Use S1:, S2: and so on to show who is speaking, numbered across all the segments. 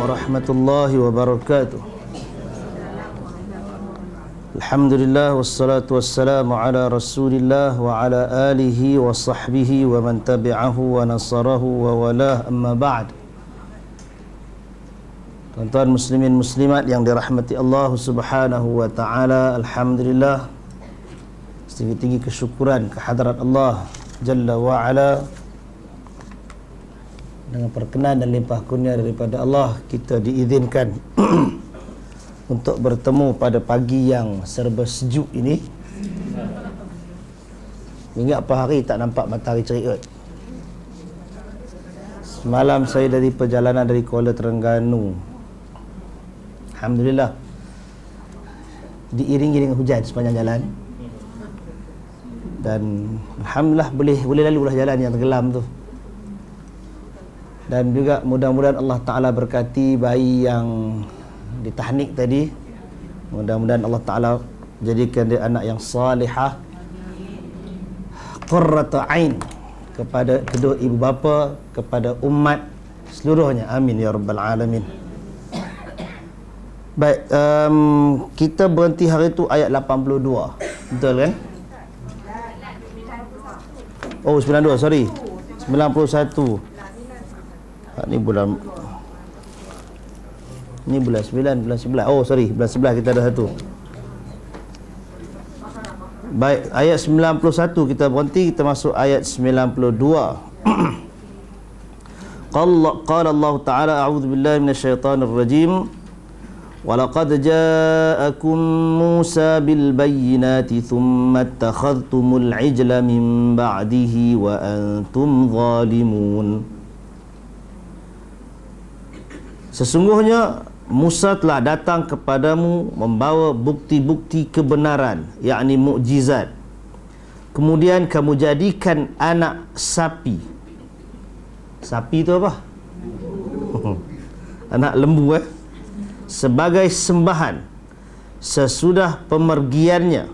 S1: warahmatullahi wabarakatuh. Alhamdulillah wassalatu wassalamu ala Rasulillah wa ala alihi wa sahbihi wa man tabi'ahu wa nasarahu wa walah, amma ba'd. Tuan-tuan muslimin muslimat yang dirahmati Allah Subhanahu wa taala, alhamdulillah, setinggi-tinggi kesyukuran kehadrat Allah Jalla wa ala. Dengan perkenan dan limpah kurnia daripada Allah, kita diizinkan untuk bertemu pada pagi yang serba sejuk ini. Ingat apa hari tak nampak matahari cerik kot. Semalam saya dari perjalanan dari Kuala Terengganu, alhamdulillah, diiringi dengan hujan sepanjang jalan. Dan alhamdulillah boleh lalu lah jalan yang tenggelam tu. Dan juga mudah-mudahan Allah Ta'ala berkati bayi yang ditahnik tadi. Mudah-mudahan Allah Ta'ala jadikan dia anak yang salihah, qurrata ain kepada kedua ibu bapa, kepada umat seluruhnya. Amin ya rabbal alamin. Baik, kita berhenti hari itu ayat 82. Betul kan? Oh, 92, sorry, 91. Ni bulan 9, bulan 11. Oh sorry, bulan 11 kita ada satu. Baik, ayat 91 kita berhenti, kita masuk ayat 92. Qala Allah Ta'ala, a'udzu billahi minasyaitonir rajim. Walaqad ja'akum Musa bil bayyinati thumma ittakhadhtumul ijla min ba'dihi wa antum zalimun. Sesungguhnya Musa telah datang kepadamu membawa bukti-bukti kebenaran, yakni mukjizat. Kemudian kamu jadikan anak sapi. Sapi itu apa? Anak lembu sebagai sembahan sesudah pemergiannya.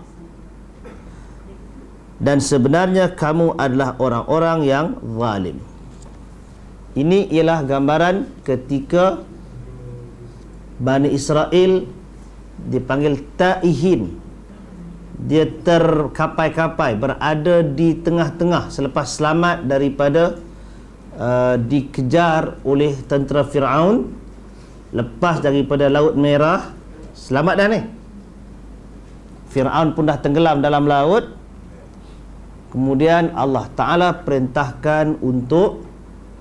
S1: Dan sebenarnya kamu adalah orang-orang yang zalim. Ini ialah gambaran ketika Bani Israel dipanggil taihin. Dia terkapai-kapai, berada di tengah-tengah selepas selamat daripada dikejar oleh tentera Fir'aun, lepas daripada Laut Merah. Selamat dah ni. Fir'aun pun dah tenggelam dalam laut. Kemudian Allah Ta'ala perintahkan untuk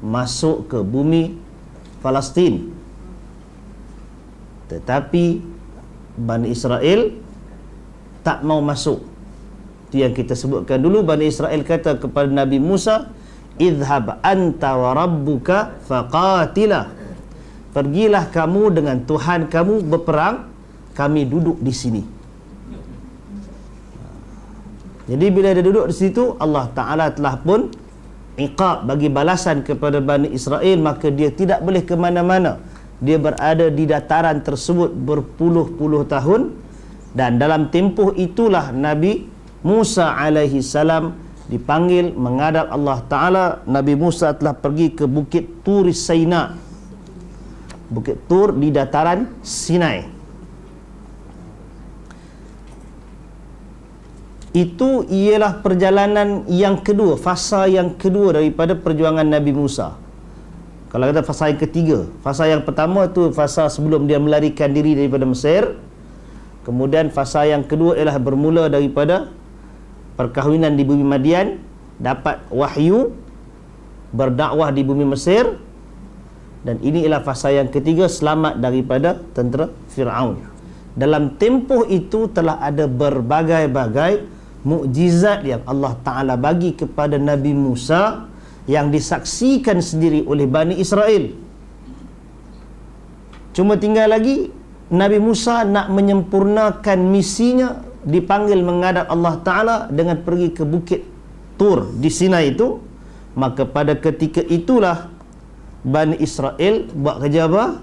S1: masuk ke bumi Palestin. Tetapi Bani Israel tak mau masuk. Itu yang kita sebutkan dulu. Bani Israel kata kepada Nabi Musa, idhhab anta wa rabbuka faqatila. Pergilah kamu dengan Tuhan kamu berperang, kami duduk di sini. Jadi bila dia duduk di situ, Allah Ta'ala telah pun iqab, bagi balasan kepada Bani Israel, maka dia tidak boleh ke mana-mana. Dia berada di dataran tersebut berpuluh-puluh tahun. Dan dalam tempoh itulah Nabi Musa alaihi salam dipanggil menghadap Allah Ta'ala. Nabi Musa telah pergi ke Bukit Tur Sinai. Bukit Tur di dataran Sinai. Itu ialah perjalanan yang kedua, fasa yang kedua daripada perjuangan Nabi Musa. Kalau kata fasa yang ketiga, fasa yang pertama itu fasa sebelum dia melarikan diri daripada Mesir. Kemudian fasa yang kedua ialah bermula daripada perkahwinan di bumi Madian, dapat wahyu, berdakwah di bumi Mesir. Dan ini ialah fasa yang ketiga, selamat daripada tentera Fir'aun. Dalam tempoh itu telah ada berbagai-bagai mukjizat yang Allah Ta'ala bagi kepada Nabi Musa, yang disaksikan sendiri oleh Bani Israel. Cuma tinggal lagi Nabi Musa nak menyempurnakan misinya, dipanggil menghadap Allah Ta'ala dengan pergi ke Bukit Tur di Sinai itu. Maka pada ketika itulah Bani Israel buat kerja apa?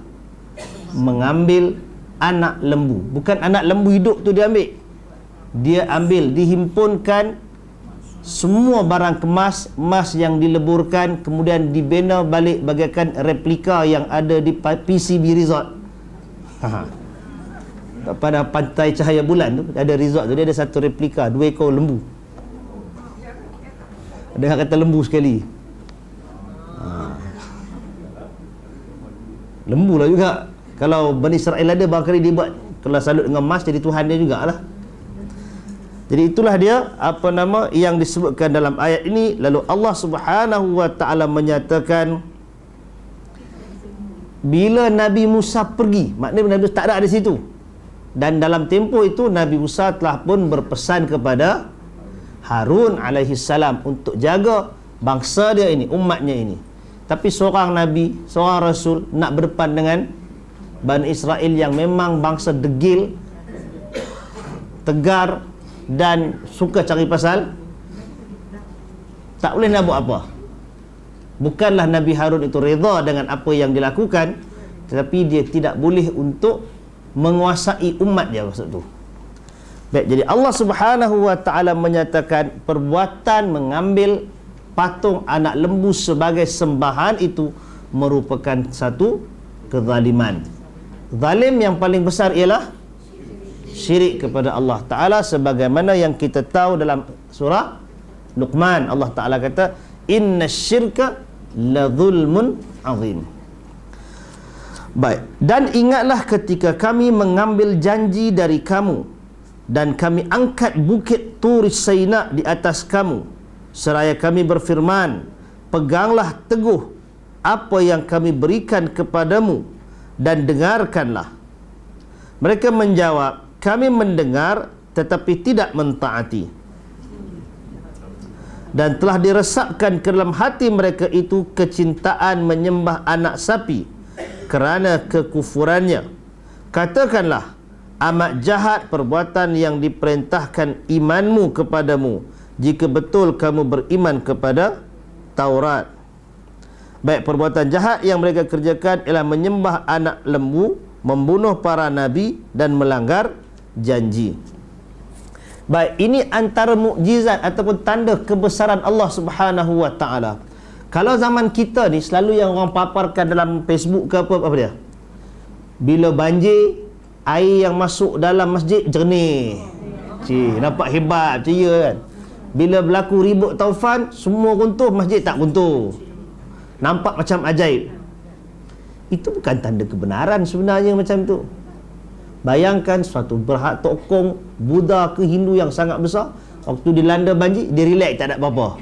S1: Mengambil anak lembu. Bukan anak lembu hidup tu dia ambil. Dia ambil, dihimpunkan semua barang kemas, emas yang dileburkan kemudian dibina balik bagaikan replika yang ada di PCB Resort. Pada pantai cahaya bulan tu ada resort tu, dia ada satu replika 2 ekor lembu. Dengar kata lembu sekali. Lembu lah juga. Kalau Bani Israel ada, barangkali dia buat, kalau salut dengan emas jadi Tuhan dia jugalah. Jadi itulah dia apa nama yang disebutkan dalam ayat ini. Lalu Allah Subhanahu wa taala menyatakan bila Nabi Musa pergi, maknanya Nabi Musa tak ada di situ. Dan dalam tempoh itu Nabi Musa telah pun berpesan kepada Harun alaihi salam untuk jaga bangsa dia ini, umatnya ini. Tapi seorang Nabi, seorang Rasul nak berdepan dengan Bani Israel yang memang bangsa degil, tegar dan suka cari pasal, tak boleh nak buat apa. Bukanlah Nabi Harun itu redha dengan apa yang dilakukan, tetapi dia tidak boleh untuk menguasai umat dia maksud tu. Baik, jadi Allah Subhanahu wa taala menyatakan perbuatan mengambil patung anak lembu sebagai sembahan itu merupakan satu kezaliman. Zalim yang paling besar ialah syirik kepada Allah Ta'ala, sebagaimana yang kita tahu dalam surah Luqman. Allah Ta'ala kata inna syirka la zulmun azim. Baik, dan ingatlah ketika kami mengambil janji dari kamu dan kami angkat bukit Tur Saina di atas kamu, seraya kami berfirman, peganglah teguh apa yang kami berikan kepadamu dan dengarkanlah. Mereka menjawab, kami mendengar tetapi tidak mentaati. Dan telah diresapkan ke dalam hati mereka itu kecintaan menyembah anak sapi kerana kekufurannya. Katakanlah, amat jahat perbuatan yang diperintahkan imanmu kepadamu jika betul kamu beriman kepada Taurat. Baik, perbuatan jahat yang mereka kerjakan ialah menyembah anak lembu, membunuh para nabi dan melanggar janji. Baik, ini antara mukjizat ataupun tanda kebesaran Allah Subhanahu wa taala. Kalau zaman kita ni selalu yang orang paparkan dalam Facebook ke apa dia? Bila banjir, air yang masuk dalam masjid jernih. Nampak hebat ceria kan. Bila berlaku ribut taufan, semua runtuh, masjid tak runtuh. Nampak macam ajaib. Itu bukan tanda kebenaran sebenarnya macam tu. Bayangkan suatu berhad tokong Buddha ke Hindu yang sangat besar, waktu dilanda banjir, dia relax, tak ada apa-apa.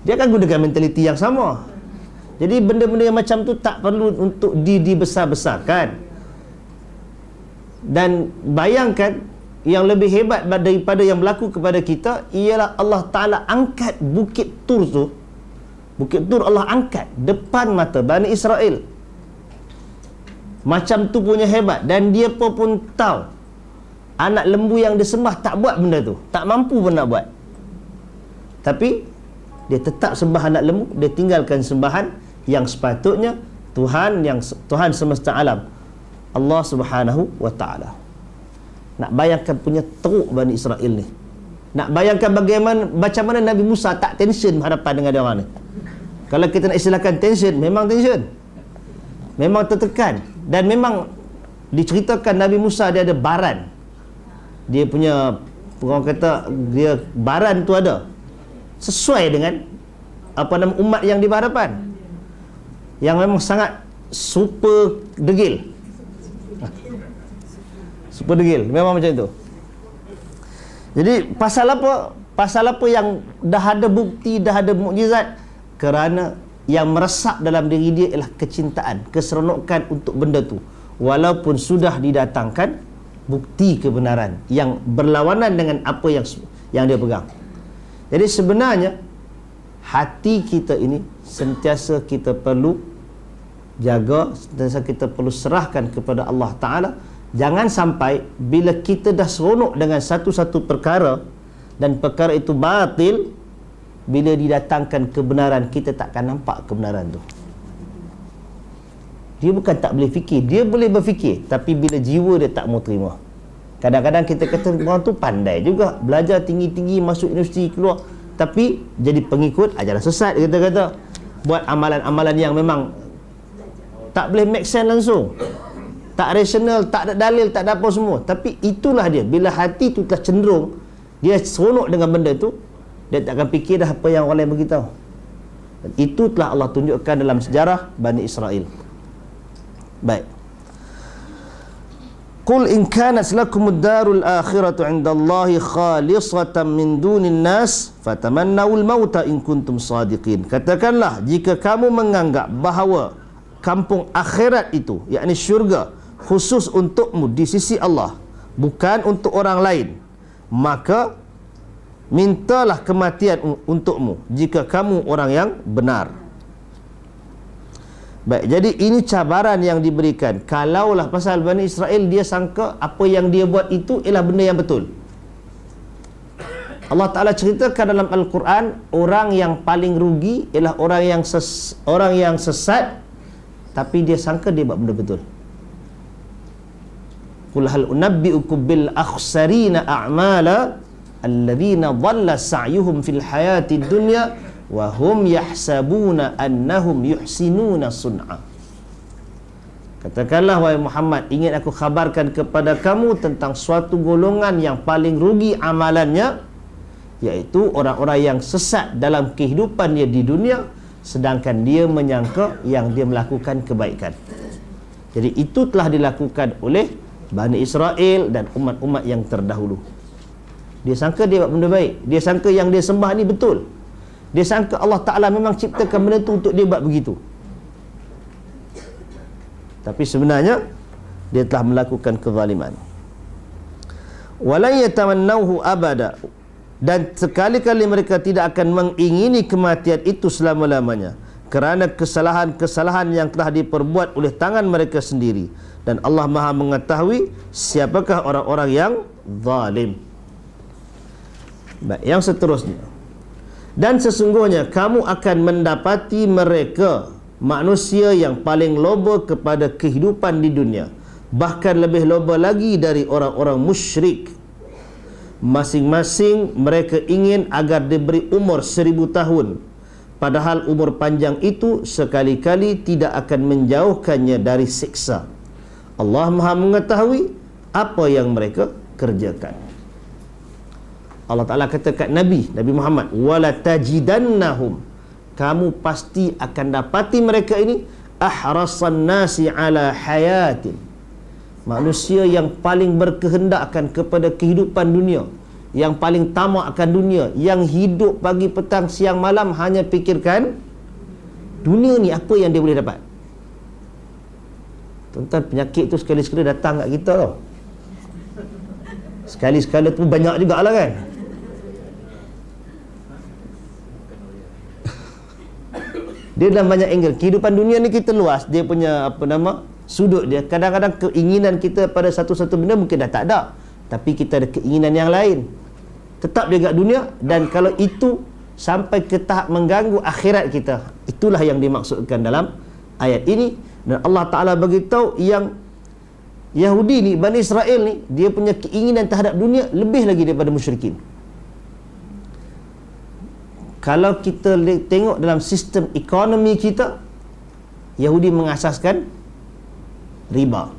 S1: Dia akan gunakan mentaliti yang sama. Jadi benda-benda yang macam tu tak perlu untuk dibesar-besarkan. Dan bayangkan yang lebih hebat daripada yang berlaku kepada kita ialah Allah Ta'ala angkat Bukit Tur tu. Bukit Tur Allah angkat depan mata Bani Israel. Macam tu punya hebat. Dan dia pun tahu anak lembu yang disembah tak buat benda tu, tak mampu pun nak buat. Tapi dia tetap sembah anak lembu. Dia tinggalkan sembahan yang sepatutnya Tuhan semesta alam, Allah Subhanahu wa ta'ala. Nak bayangkan punya teruk Bani Israel ni. Nak bayangkan macam mana Nabi Musa tak tension berhadapan dengan dia orang ni. Kalau kita nak istilahkan tension, memang tension, memang tertekan. Dan memang diceritakan Nabi Musa dia ada baran. Dia punya, orang kata dia baran tu ada sesuai dengan apa nama umat yang di hadapan, yang memang sangat super degil. Super degil, memang macam itu. Jadi pasal apa yang dah ada bukti, dah ada mukjizat? Kerana yang meresap dalam diri dia ialah kecintaan, keseronokan untuk benda tu, walaupun sudah didatangkan bukti kebenaran yang berlawanan dengan apa yang dia pegang. Jadi sebenarnya hati kita ini sentiasa kita perlu jaga, sentiasa kita perlu serahkan kepada Allah Ta'ala. Jangan sampai bila kita dah seronok dengan satu-satu perkara dan perkara itu batil, bila didatangkan kebenaran, kita takkan nampak kebenaran tu. Dia bukan tak boleh fikir, dia boleh berfikir, tapi bila jiwa dia tak mau terima, Kadang-kadang kita kata orang tu pandai juga, belajar tinggi-tinggi, masuk universiti, keluar, tapi jadi pengikut ajaran sesat, kita kata. Buat amalan-amalan yang memang tak boleh make sense langsung, tak rasional, tak ada dalil, tak ada apa semua. Tapi itulah dia, bila hati tu telah cenderung, dia seronok dengan benda tu, dia tak akan fikir dah apa yang orang lain beritahu. Dan itu telah Allah tunjukkan dalam sejarah Bani Israel. Baik. Qul in kanat lakumud darul akhiratu 'indallahi khalisatan min dunin nas fatamannawul mauta in kuntum shadiqin. Katakanlah, jika kamu menganggap bahawa kampung akhirat itu, yakni syurga, khusus untukmu di sisi Allah, bukan untuk orang lain, maka mintalah kematian untukmu jika kamu orang yang benar. Baik, jadi ini cabaran yang diberikan. Kalaulah pasal Bani Israel, dia sangka apa yang dia buat itu ialah benda yang betul. Allah Ta'ala ceritakan dalam Al-Quran, orang yang paling rugi ialah orang yang sesat, tapi dia sangka dia buat benda betul. Qul hal unabbi'ukum bil akhsarina a'mala alladhina dhalla sa'yuhum fil hayatid dunya wa hum yahsabuna annahum yuhsinuna sun'a. Katakanlah, wahai Muhammad, ingin aku khabarkan kepada kamu tentang suatu golongan yang paling rugi amalannya, iaitu orang-orang yang sesat dalam kehidupan dia di dunia, sedangkan dia menyangka yang dia melakukan kebaikan. Jadi itu telah dilakukan oleh Bani Israel dan umat-umat yang terdahulu. Dia sangka dia buat benda baik, dia sangka yang dia sembah ni betul, dia sangka Allah Ta'ala memang ciptakan benda tu untuk dia buat begitu. Tapi sebenarnya dia telah melakukan kezaliman. Wala yatamannawhu abada, dan sekali-kali mereka tidak akan mengingini kematian itu selama-lamanya, kerana kesalahan-kesalahan yang telah diperbuat oleh tangan mereka sendiri. Dan Allah Maha mengetahui siapakah orang-orang yang zalim. Baik, yang seterusnya, dan sesungguhnya kamu akan mendapati mereka manusia yang paling loba kepada kehidupan di dunia, bahkan lebih loba lagi dari orang-orang musyrik. Masing-masing mereka ingin agar diberi umur 1000 tahun, padahal umur panjang itu sekali-kali tidak akan menjauhkannya dari siksa. Allah Maha mengetahui apa yang mereka kerjakan. Allah Ta'ala kata kat Nabi Muhammad, wala tajidannahum, kamu pasti akan dapati mereka ini ahrasan nasi ala hayatin, manusia yang paling berkehendak akan kepada kehidupan dunia, yang paling tamak akan dunia, yang hidup pagi petang siang malam hanya fikirkan dunia ni apa yang dia boleh dapat. Tuan-tuan, penyakit tu sekali-sekala datang kat kita tau. Sekali-sekala tu banyak jugalah kan. Dia dalam banyak angle. Kehidupan dunia ni kita luas, dia punya sudut dia. Kadang-kadang keinginan kita pada satu-satu benda mungkin dah tak ada, tapi kita ada keinginan yang lain tetap jaga dunia. Dan kalau itu sampai ke tahap mengganggu akhirat kita, itulah yang dimaksudkan dalam ayat ini. Dan Allah Ta'ala beritahu yang Yahudi ni, Bani Israel ni, dia punya keinginan terhadap dunia lebih lagi daripada musyrikin. Kalau kita tengok dalam sistem ekonomi kita, Yahudi mengasaskan riba,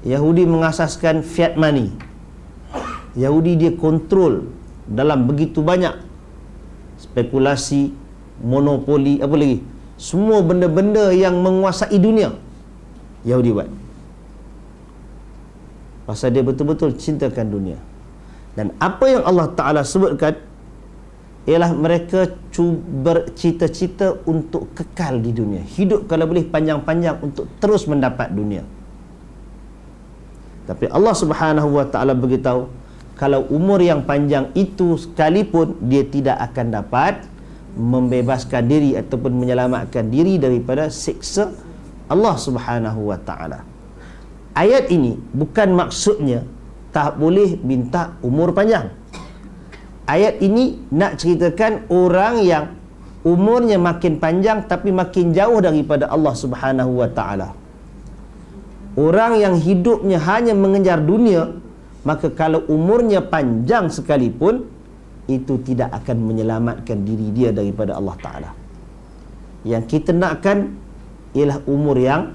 S1: Yahudi mengasaskan fiat money, Yahudi dia kontrol dalam begitu banyak spekulasi, monopoli, apa lagi, semua benda-benda yang menguasai dunia Yahudi buat. Pasal dia betul-betul cintakan dunia. Dan apa yang Allah Ta'ala sebutkan ialah mereka bercita-cita untuk kekal di dunia, hidup kalau boleh panjang-panjang untuk terus mendapat dunia. Tapi Allah Subhanahu Wa Ta'ala beritahu, kalau umur yang panjang itu sekalipun, dia tidak akan dapat membebaskan diri ataupun menyelamatkan diri daripada siksa Allah Subhanahu Wa Ta'ala. Ayat ini bukan maksudnya tak boleh minta umur panjang. Ayat ini nak ceritakan orang yang umurnya makin panjang tapi makin jauh daripada Allah Subhanahu Wa Ta'ala. Orang yang hidupnya hanya mengejar dunia, maka kalau umurnya panjang sekalipun, itu tidak akan menyelamatkan diri dia daripada Allah Ta'ala. Yang kita nakkan ialah umur yang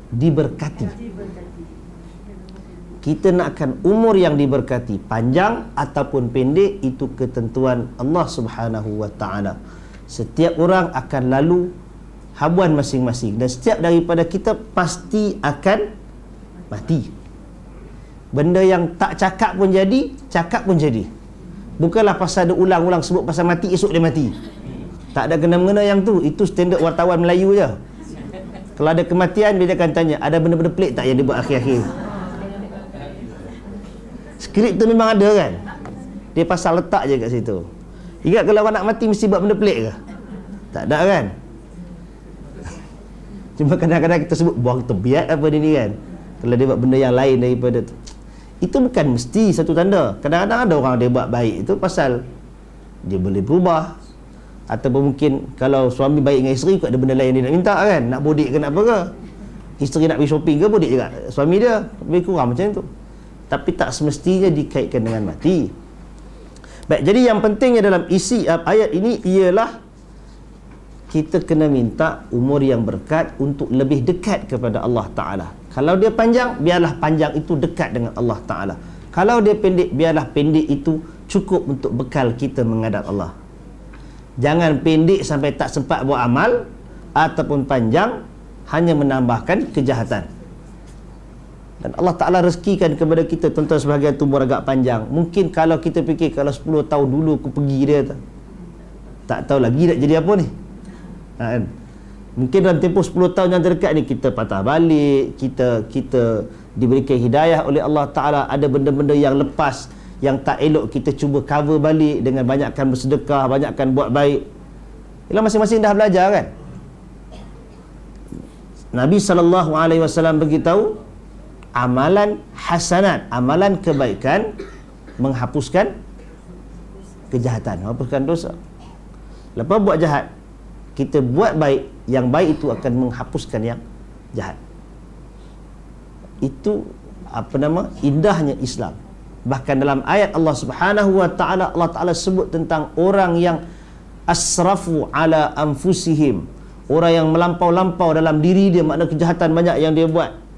S1: diberkati. Kita nakkan umur yang diberkati, panjang ataupun pendek, itu ketentuan Allah Subhanahu wa Ta'ala. Setiap orang akan lalu habuan masing-masing, dan setiap daripada kita pasti akan mati. Benda yang tak cakap pun jadi, cakap pun jadi. Bukanlah pasal dia ulang-ulang sebut pasal mati, esok dia mati. Tak ada kena-mengena yang tu. Itu standard wartawan Melayu je. Kalau ada kematian, dia akan tanya, ada benda-benda pelik tak yang dia buat akhir-akhir? Skrip tu memang ada kan? Dia pasal letak je kat situ. Ingat kalau orang nak mati mesti buat benda pelik ke? Tak ada kan? Cuma kadang-kadang kita sebut buang tebiat apa dia ni kan. Kalau dia buat benda yang lain daripada tu, itu bukan mesti satu tanda. Kadang-kadang ada orang dia buat baik itu pasal dia boleh berubah. Ataupun mungkin kalau suami baik dengan isteri, ada benda lain dia nak minta kan, nak bodik ke nak apa ke. Isteri nak pergi shopping ke, bodik juga suami dia. Lebih kurang macam tu. Tapi tak semestinya dikaitkan dengan mati. Baik, jadi yang pentingnya dalam isi ayat ini ialah kita kena minta umur yang berkat untuk lebih dekat kepada Allah Ta'ala. Kalau dia panjang, biarlah panjang itu dekat dengan Allah Ta'ala. Kalau dia pendek, biarlah pendek itu cukup untuk bekal kita menghadap Allah. Jangan pendek sampai tak sempat buat amal, ataupun panjang hanya menambahkan kejahatan. Dan Allah Ta'ala rezekikan kepada kita tuan-tuan sebahagian umur agak panjang. Mungkin kalau kita fikir, kalau 10 tahun dulu aku pergi dia, tak tahu lagi nak jadi apa ni. Mungkin dalam tempoh 10 tahun yang terdekat ni, kita patah balik, kita diberikan hidayah oleh Allah Ta'ala. Ada benda-benda yang lepas, yang tak elok, kita cuba cover balik dengan banyakkan bersedekah, banyakkan buat baik. Ialah masing-masing dah belajar kan. Nabi SAW beritahu, amalan hasanat, amalan kebaikan menghapuskan kejahatan, menghapuskan dosa. Lepas buat jahat, kita buat baik, yang baik itu akan menghapuskan yang jahat. Itu indahnya Islam. Bahkan dalam ayat Allah Subhanahu wa Ta'ala, Allah Ta'ala sebut tentang orang yang asrafu ala anfusihim, orang yang melampau-lampau dalam diri dia, makna kejahatan banyak yang dia buat.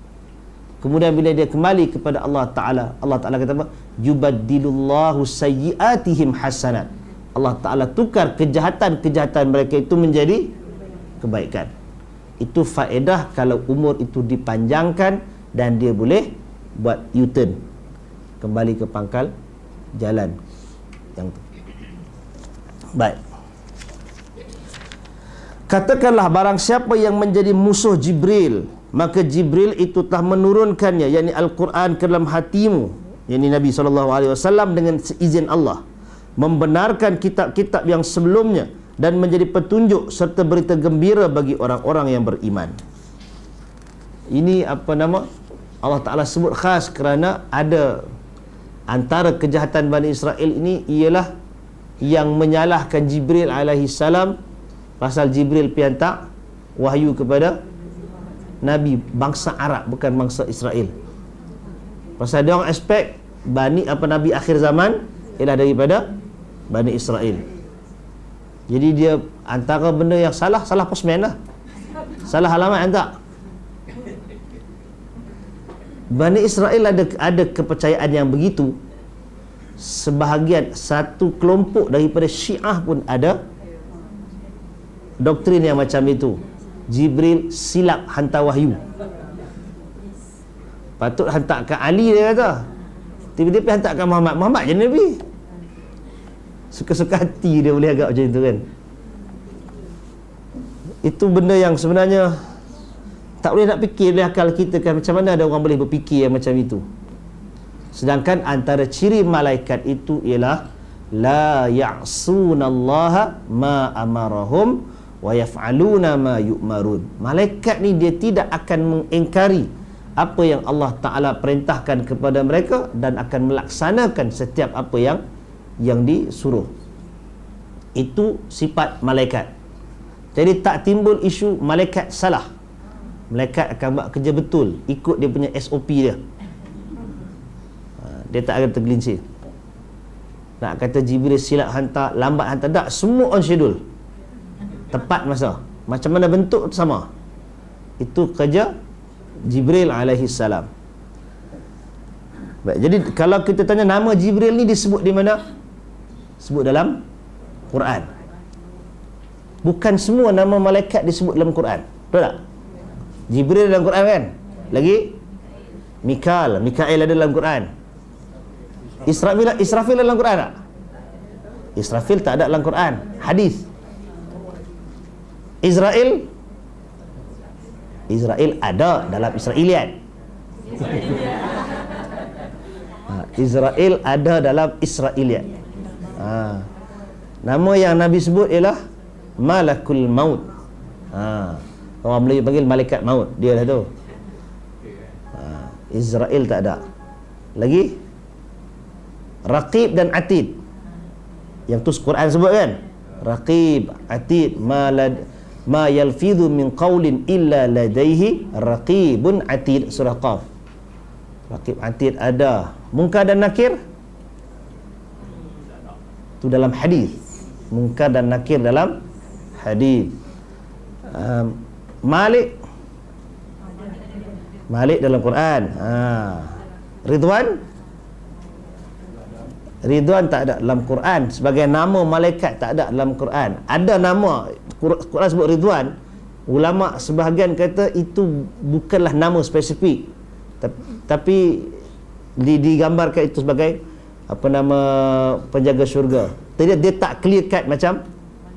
S1: Kemudian bila dia kembali kepada Allah Ta'ala, Allah Ta'ala kata apa? Yubaddilullahu sayyiatihim hasanat. Allah Ta'ala tukar kejahatan-kejahatan mereka itu menjadi kebaikan. Itu faedah kalau umur itu dipanjangkan dan dia boleh buat U-turn, kembali ke pangkal jalan yang tu. Baik. Katakanlah barang siapa yang menjadi musuh Jibril, maka Jibril itu telah menurunkannya, yakni Al-Quran, ke dalam hatimu, yakni Nabi SAW, dengan seizin Allah, membenarkan kitab-kitab yang sebelumnya dan menjadi petunjuk serta berita gembira bagi orang-orang yang beriman. Ini Allah Ta'ala sebut khas kerana ada antara kejahatan Bani Israel ini ialah yang menyalahkan Jibril alaihi salam, pasal Jibril piantak wahyu kepada Nabi bangsa Arab, bukan bangsa Israel. Pasal dia orang expect Nabi akhir zaman ialah daripada Bani Israel. Jadi dia antara benda yang salah postman lah, salah alamat hantar. Bani Israel ada kepercayaan yang begitu. Sebahagian satu kelompok daripada Syiah pun ada doktrin yang macam itu. Jibril silap hantar wahyu, patut hantarkan Ali, dia kata. Tiba-tiba hantarkan Muhammad je Nabi. Suka-suka hati dia boleh agak macam itu kan. Itu benda yang sebenarnya tak boleh nak fikir oleh akal kita kan. Macam mana ada orang boleh berfikir yang macam itu. Sedangkan antara ciri malaikat itu ialah la ya'sunallaha ma amarahum wa yaf'aluna ma yu'marun. Malaikat ni dia tidak akan mengingkari apa yang Allah Ta'ala perintahkan kepada mereka dan akan melaksanakan setiap apa yang disuruh. Itu sifat malaikat. Jadi tak timbul isu malaikat salah, Malaikat akan buat kerja betul, ikut dia punya SOP dia. Dia tak akan tergelincir. Nak kata Jibril silap hantar, lambat hantar, tak, semua on schedule, tepat masa, macam mana bentuk tu sama. Itu kerja Jibril alaihi salam. Baik, jadi kalau kita tanya nama Jibril ni disebut di mana? Sebut dalam Quran. Bukan semua nama malaikat disebut dalam Quran, betul tak? Jibril dalam Quran kan? Lagi Mikail ada dalam Quran. Israfil dalam Quran tak? Israfil tak ada dalam Quran. Hadis. Israel ada dalam Israiliyat. Israel ada dalam Israiliyat. Nama yang Nabi sebut ialah Malakul Maut. Orang Melayu panggil malaikat maut, dia dah tu. Israel tak ada. Lagi Raqib dan Atid, yang tu Quran sebut kan, Raqib, Atid, ma yalfidhu min qawlin illa ladaihi raqibun atid, surah Qaf. Raqib, Atid ada. Munkar dan Nakir tu dalam hadis. Munkar dan Nakir dalam hadis. Malik dalam Quran. Ridwan tak ada dalam Quran. Sebagai nama malaikat tak ada dalam Quran. Ada nama Quran sebut Ridwan. Ulama sebahagian kata itu bukanlah nama spesifik, tapi digambarkan itu sebagai apa nama, penjaga syurga. Dia tak clear cut macam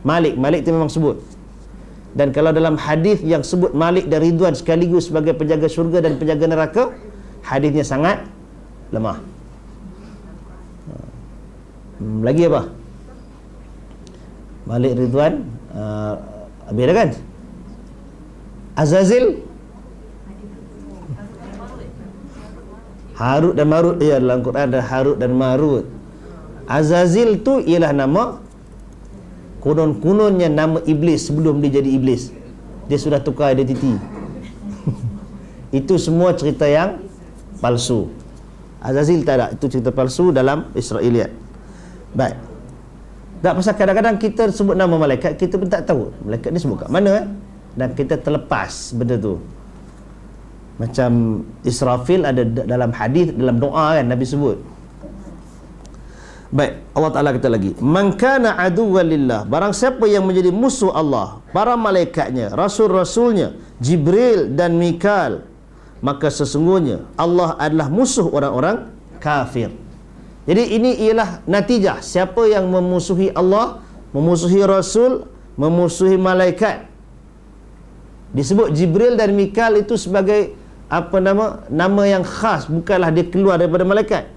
S1: Malik itu memang sebut. Dan kalau dalam hadis yang sebut Malik dan Ridwan sekaligus sebagai penjaga syurga dan penjaga neraka, hadisnya sangat lemah. Lagi apa? Malik, Ridwan, habis dah kan? Azazil, Harut dan Marut. Ya, dalam Quran ada Harut dan Marut. Azazil tu ialah nama, konon-kononnya nama iblis sebelum dia jadi iblis. Dia sudah tukar identiti. Itu semua cerita yang palsu. Azazil tak ada, itu cerita palsu dalam Israiliyat. Baik. Tak, pasal kadang-kadang kita sebut nama malaikat, kita pun tak tahu malaikat ni sebut kat mana dan kita terlepas benda tu. Macam Israfil ada dalam hadis, dalam doa kan Nabi sebut. Baik, Allah Ta'ala kata lagi, man kana aduwwan lillah, barang siapa yang menjadi musuh Allah, para malaikatnya, rasul-rasulnya, Jibril dan Mikail, maka sesungguhnya Allah adalah musuh orang-orang kafir. Jadi ini ialah natijah siapa yang memusuhi Allah, memusuhi Rasul, memusuhi malaikat. Disebut Jibril dan Mikail itu sebagai apa nama yang khas, bukanlah dia keluar daripada malaikat.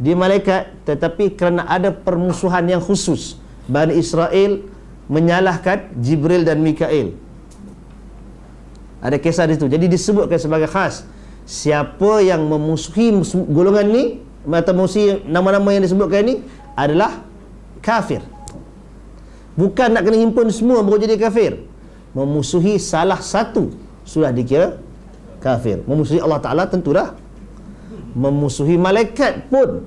S1: Dia malaikat, tetapi kerana ada permusuhan yang khusus, Bani Israel menyalahkan Jibril dan Mikail. Ada kisah di situ. Jadi disebutkan sebagai khas siapa yang memusuhi golongan ni, atau musuhi nama-nama yang disebutkan ini adalah kafir. Bukan nak kena himpun semua baru jadi kafir. Memusuhi salah satu sudah dikira kafir. Memusuhi Allah Ta'ala tentu dah. Memusuhi malaikat pun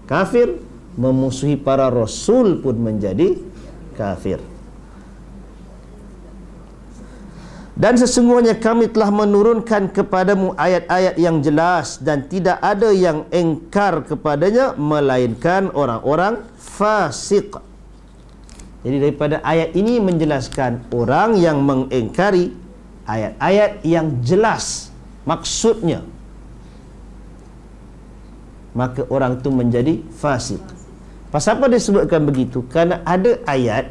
S1: kafir. Memusuhi para rasul pun menjadi kafir. Dan sesungguhnya kami telah menurunkan kepadamu ayat-ayat yang jelas dan tidak ada yang engkar kepadanya melainkan orang-orang fasik. Jadi daripada ayat ini menjelaskan orang yang mengingkari ayat-ayat yang jelas maksudnya, maka orang itu menjadi fasik. Pasal apa disebutkan begitu? Kerana ada ayat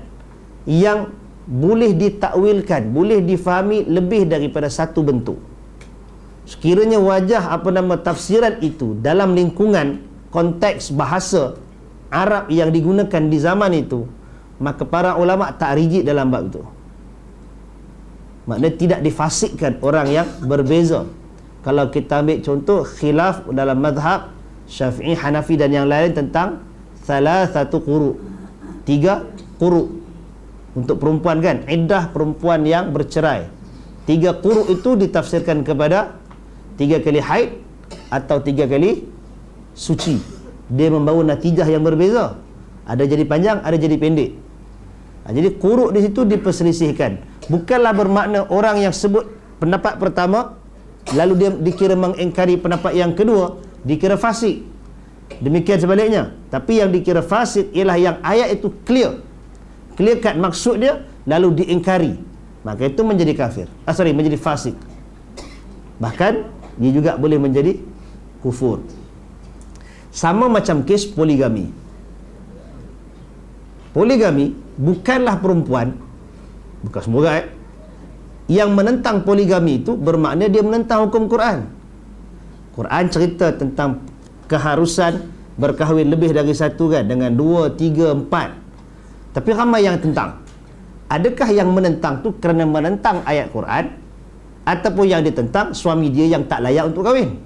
S1: yang boleh ditakwilkan, boleh difahami lebih daripada satu bentuk. Sekiranya wajah tafsiran itu dalam lingkungan konteks bahasa Arab yang digunakan di zaman itu, maka para ulama tak rigid dalam bab itu. Maknanya tidak difasikkan orang yang berbeza. Kalau kita ambil contoh khilaf dalam mazhab Syafi'i, Hanafi dan yang lain tentang satu quru, 3 quru untuk perempuan kan, iddah perempuan yang bercerai 3 quru itu ditafsirkan kepada 3 kali haid atau 3 kali suci. Dia membawa natijah yang berbeza. Ada jadi panjang, ada jadi pendek. Jadi quru di situ diperselisihkan. Bukanlah bermakna orang yang sebut pendapat pertama lalu dia dikira mengingkari pendapat yang kedua, dikira fasik. Demikian sebaliknya. Tapi yang dikira fasik ialah yang ayat itu clear cut maksud dia lalu diingkari, maka itu menjadi kafir. Menjadi fasik. Bahkan dia juga boleh menjadi kufur. Sama macam kes poligami. Poligami bukanlah perempuan, bukan semua yang menentang poligami itu bermakna dia menentang hukum Quran. Quran cerita tentang keharusan berkahwin lebih dari satu kan, dengan 2, 3, 4. Tapi ramai yang tentang. Adakah yang menentang tu kerana menentang ayat Quran, ataupun yang ditentang suami dia yang tak layak untuk kahwin?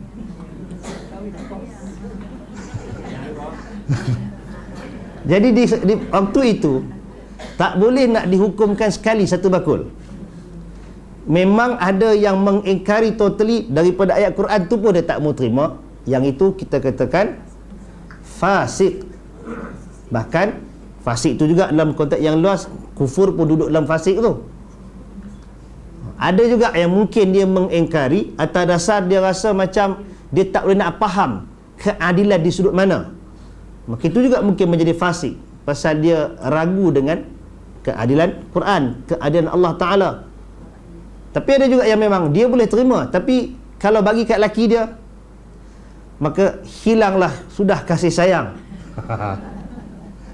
S1: Jadi di waktu itu tak boleh nak dihukumkan sekali satu bakul. Memang ada yang mengingkari totally daripada ayat Quran tu pun dia tak mau terima. Yang itu kita katakan fasik. Bahkan fasik tu juga dalam konteks yang luas, kufur pun duduk dalam fasik tu. Ada juga yang mungkin dia mengingkari atas dasar dia rasa macam dia tak boleh nak faham keadilan di sudut mana. Maka itu juga mungkin menjadi fasik, pasal dia ragu dengan keadilan Quran, keadilan Allah Ta'ala. Tapi ada juga yang memang dia boleh terima, tapi kalau bagi kat laki dia, maka hilanglah sudah kasih sayang.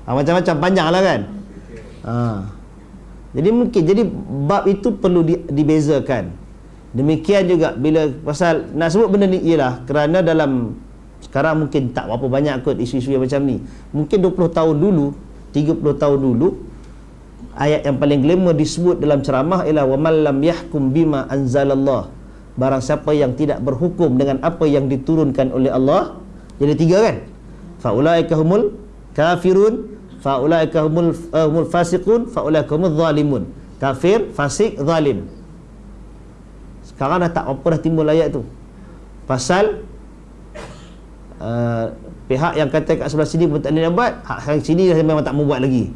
S1: Macam-macam panjang lah kan. Jadi mungkin, jadi bab itu perlu dibezakan. Demikian juga bila pasal nak sebut benda ni ialah kerana dalam sekarang mungkin tak berapa banyak kot isu-isu yang macam ni. Mungkin 20 tahun dulu, 30 tahun dulu, ayat yang paling glamour disebut dalam ceramah ialah wa man lam yahkum bima anzalallah. Barang siapa yang tidak berhukum dengan apa yang diturunkan oleh Allah. Jadi 3 kan? Faulaika humul kafirun, faulaika humul fasiqun, faulaika humul zalimun. Kafir, fasik, zalim. Sekarang dah tak apa dah timbul ayat tu. Pasal pihak yang kata kat sebelah sini pun tak boleh buat, hak sini dah memang tak mau buat lagi.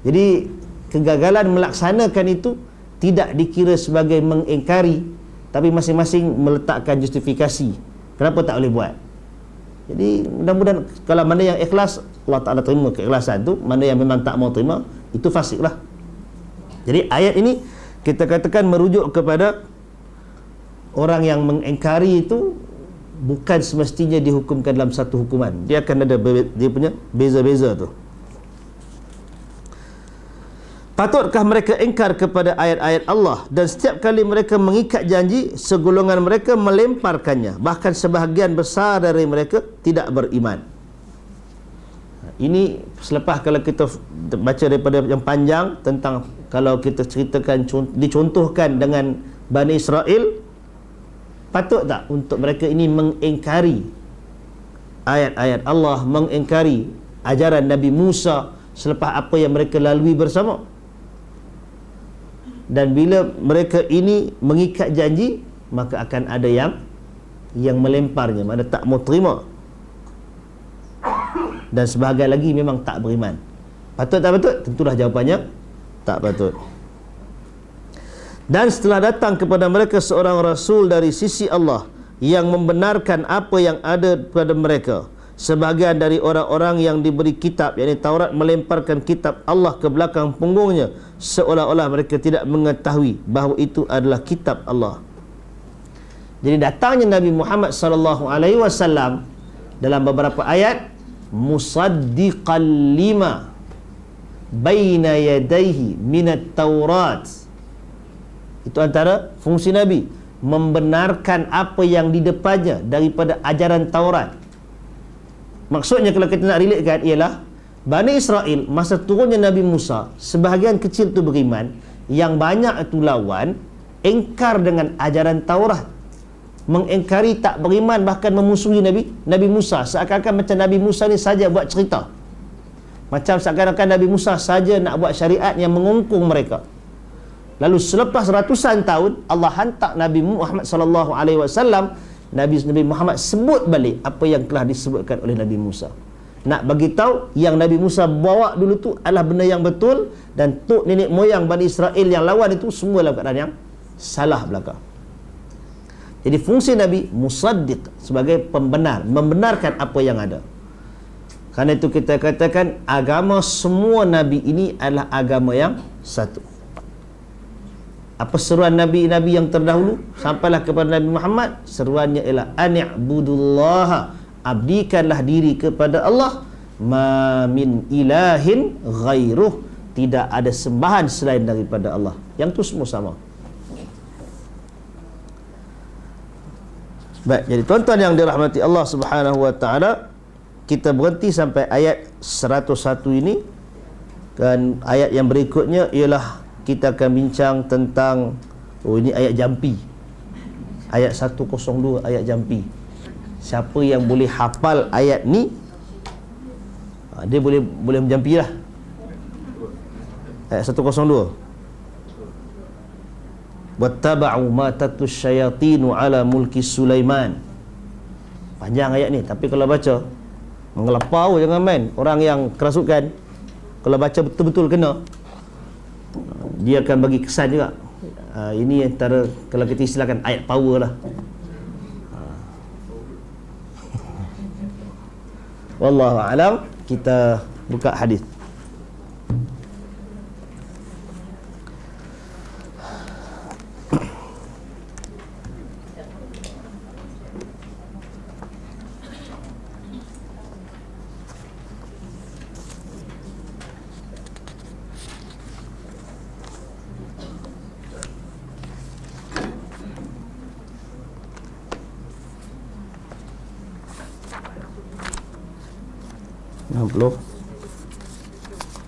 S1: Jadi kegagalan melaksanakan itu tidak dikira sebagai mengingkari, tapi masing-masing meletakkan justifikasi kenapa tak boleh buat. Jadi mudah-mudahan kalau mana yang ikhlas, Allah Ta'ala terima keikhlasan tu. Mana yang memang tak mau terima, itu fasik lah. Jadi ayat ini kita katakan merujuk kepada orang yang mengingkari itu bukan semestinya dihukumkan dalam satu hukuman. Dia akan ada dia punya beza-beza tu. Patutkah mereka ingkar kepada ayat-ayat Allah, dan setiap kali mereka mengikat janji, segolongan mereka melemparkannya, bahkan sebahagian besar dari mereka tidak beriman. Ini selepas kalau kita baca daripada yang panjang tentang, kalau kita ceritakan dicontohkan dengan Bani Israel, patut tak untuk mereka ini mengingkari ayat-ayat Allah, mengingkari ajaran Nabi Musa selepas apa yang mereka lalui bersama? Dan bila mereka ini mengikat janji, maka akan ada yang melemparnya, mana tak mau terima, dan sebahagian lagi memang tak beriman. Patut tak patut? Tentulah jawapannya tak patut. Dan setelah datang kepada mereka seorang rasul dari sisi Allah yang membenarkan apa yang ada pada mereka, sebahagian dari orang-orang yang diberi kitab, yakni Taurat, melemparkan kitab Allah ke belakang punggungnya, seolah-olah mereka tidak mengetahui bahawa itu adalah kitab Allah. Jadi datangnya Nabi Muhammad SAW dalam beberapa ayat, musaddiqan lima baina yadayhi minat Taurat. Itu antara fungsi Nabi, membenarkan apa yang di depannya daripada ajaran Taurat. Maksudnya kalau kita nak relatekan ialah Bani Israel masa turunnya Nabi Musa, sebahagian kecil tu beriman, yang banyak itu lawan, engkar dengan ajaran Taurat, mengingkari, tak beriman, bahkan memusuhi Nabi Musa. Seakan-akan macam Nabi Musa ni saja buat cerita, macam seakan-akan Nabi Musa saja nak buat syariat yang mengungkung mereka. Lalu selepas ratusan tahun Allah hantar Nabi Muhammad sallallahu alaihi wasallam, Nabi Muhammad sebut balik apa yang telah disebutkan oleh Nabi Musa. Nak bagi tahu yang Nabi Musa bawa dulu tu adalah benda yang betul, dan tok nenek moyang Bani Israel yang lawan itu semua dalam keadaan yang salah belaka. Jadi fungsi Nabi musaddiq, sebagai pembenar, membenarkan apa yang ada. Karena itu kita katakan agama semua Nabi ini adalah agama yang satu. Apa seruan Nabi-Nabi yang terdahulu sampailah kepada Nabi Muhammad? Seruannya ialah ani'budullaha, abdikanlah diri kepada Allah, ma min ilahin ghairuh, tidak ada sembahan selain daripada Allah. Yang tu semua sama. Baik, jadi tuan-tuan yang dirahmati Allah Subhanahu wa taala, kita berhenti sampai ayat 101 ini, dan ayat yang berikutnya ialah kita akan bincang tentang, ini ayat jampi, ayat 102, ayat jampi. Siapa yang boleh hafal ayat ni, dia boleh menjampi lah. Ayat 102, wattaba'u ma tatlu syayatinu ala mulki Sulaiman. Panjang ayat ni, tapi kalau baca mengelepau, jangan main. Orang yang kerasukan kalau baca betul-betul kena, dia akan bagi kesan juga. Ini antara, kalau kita istilahkan, ayat power lah. Wallahu a'lam. Kita buka hadis.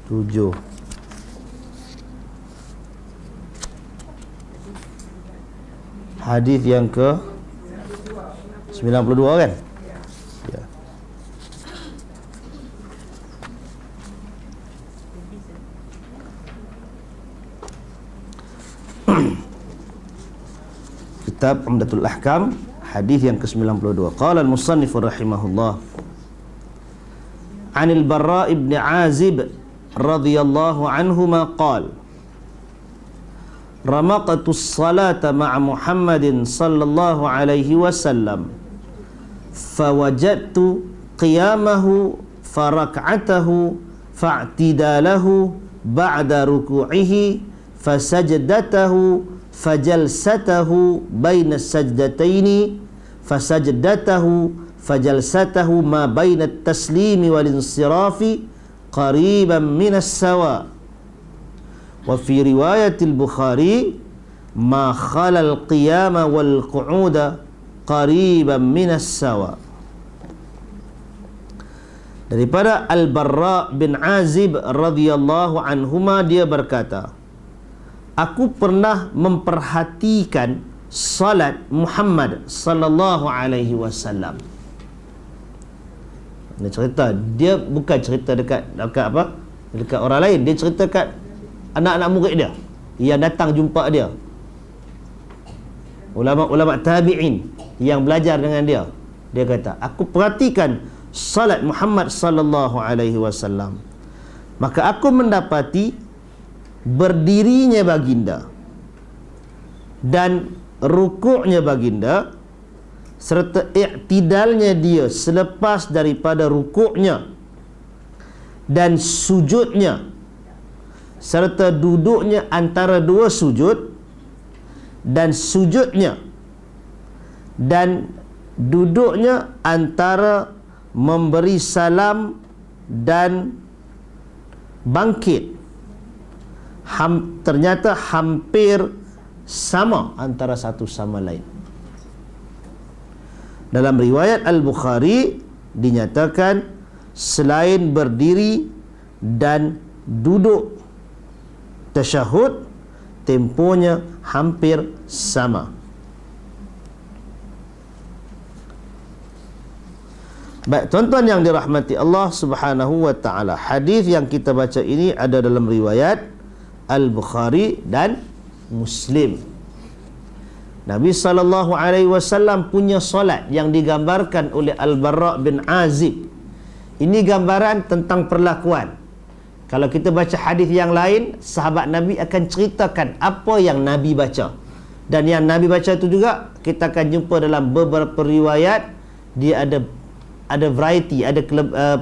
S1: Tujuh. Hadis yang ke 92 kan? Ya. Kitab Umdatul Ahkam, hadis yang ke 92. Qala al-musannif rahimahullah, Anil Barra ibn Azib radhiyallahu anhuma qala, ramaqtu as-salata ma'a Muhammadin sallallahu alaihi wasallam, fawajadtu qiyamahu farak'atahu fa'tidalahu ba'da ruku'ihi fasajdatahu fajalsatahu baina sajdataini fasajdatahu fajalsatahu ma baina at-taslimi wal insirafi qariban min as-sawa. Wa fi riwayatil Bukhari ma khala al-qiyama wal qu'uda qariban min as-sawa. Daripada Al-Barra bin Azib radhiyallahu anhuma, dia berkata, aku pernah memperhatikan salat Muhammad sallallahu alaihi wasallam. Dia cerita, dia bukan cerita dekat apa? Dekat orang lain, dia cerita kat anak-anak murid dia yang datang jumpa dia. Ulama-ulama tabi'in yang belajar dengan dia. Dia kata, aku perhatikan salat Muhammad sallallahu alaihi wasallam, maka aku mendapati berdirinya baginda dan rukuknya baginda serta i'tidalnya dia selepas daripada rukuknya dan sujudnya serta duduknya antara dua sujud dan sujudnya dan duduknya antara memberi salam dan bangkit ternyata hampir sama antara satu sama lain. Dalam riwayat Al-Bukhari dinyatakan selain berdiri dan duduk tasyahud, temponya hampir sama. Baik, tuan-tuan yang dirahmati Allah Subhanahu wa taala, hadis yang kita baca ini ada dalam riwayat Al-Bukhari dan Muslim. Nabi SAW punya solat yang digambarkan oleh Al-Bara' bin Azib. Ini gambaran tentang perlakuan. Kalau kita baca hadis yang lain, sahabat Nabi akan ceritakan apa yang Nabi baca. Dan yang Nabi baca itu juga kita akan jumpa dalam beberapa riwayat, dia ada variety, ada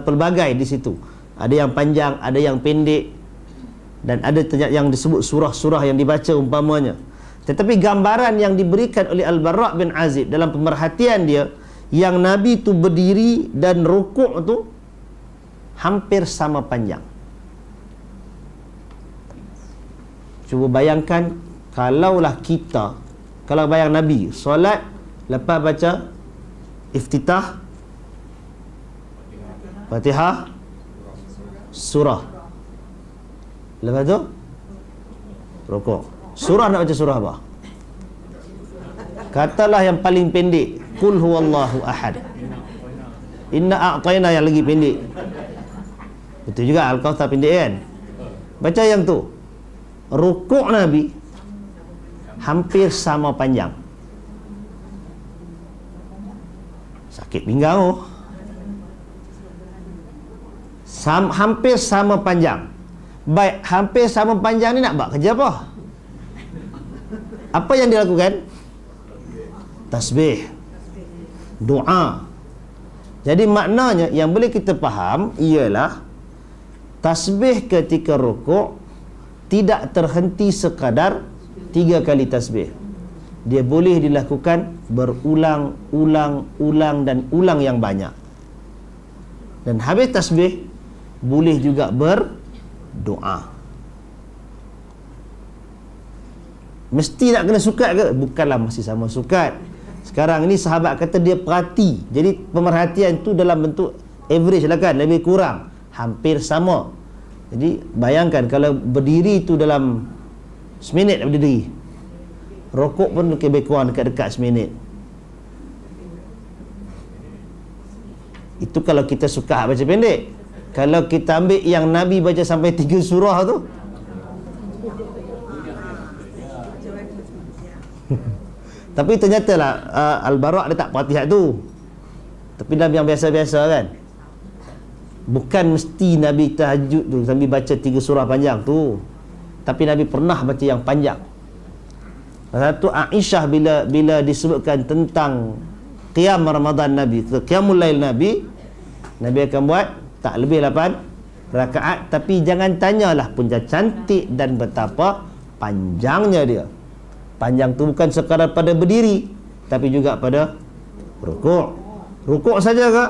S1: pelbagai di situ. Ada yang panjang, ada yang pendek, dan ada yang disebut surah-surah yang dibaca umpamanya. Tetapi gambaran yang diberikan oleh Al-Bara' bin Azib dalam pemerhatian dia, yang Nabi tu berdiri dan rukuk tu hampir sama panjang. Cuba bayangkan, kalaulah kita, kalau bayang Nabi solat, lepas baca iftitah, Fatihah, surah, lepas tu rukuk. Surah nak baca surah apa? Katalah yang paling pendek, Qul huwallahu ahad, Inna a'tayna, yang lagi pendek. Betul juga, Al-Kautsar pendek kan? Baca yang tu. Rukuk Nabi hampir sama panjang. Sakit pinggang oh. Hampir sama panjang. Baik, hampir sama panjang ni nak buat kerja apa? Apa yang dilakukan? Tasbih, doa. Jadi maknanya yang boleh kita faham ialah tasbih ketika rukuk tidak terhenti sekadar 3 kali tasbih. Dia boleh dilakukan berulang-ulang dan ulang yang banyak. Dan habis tasbih boleh juga berdoa. Mesti nak kena sukat ke? Bukanlah masih sama sukat. Sekarang ni sahabat kata dia perhati. Jadi pemerhatian tu dalam bentuk average lah kan, lebih kurang hampir sama. Jadi bayangkan kalau berdiri tu dalam seminit berdiri, rokok pun lebih kurang dekat-dekat seminit. Itu kalau kita suka baca pendek. Kalau kita ambil yang Nabi baca sampai 3 surah tu, tapi ternyata lah Al-Bara' dia tak perhati tu. Tapi dalam yang biasa-biasa kan, bukan mesti Nabi tahajud tu sambil baca 3 surah panjang tu, tapi Nabi pernah baca yang panjang. Satu Aisyah bila disebutkan tentang qiyam Ramadan Nabi, qiyamul lail Nabi akan buat tak lebih 8 rakaat, tapi jangan tanyalah punca cantik dan betapa panjangnya dia. Panjang tu bukan sekadar pada berdiri, tapi juga pada rukuk. Rukuk saja ke?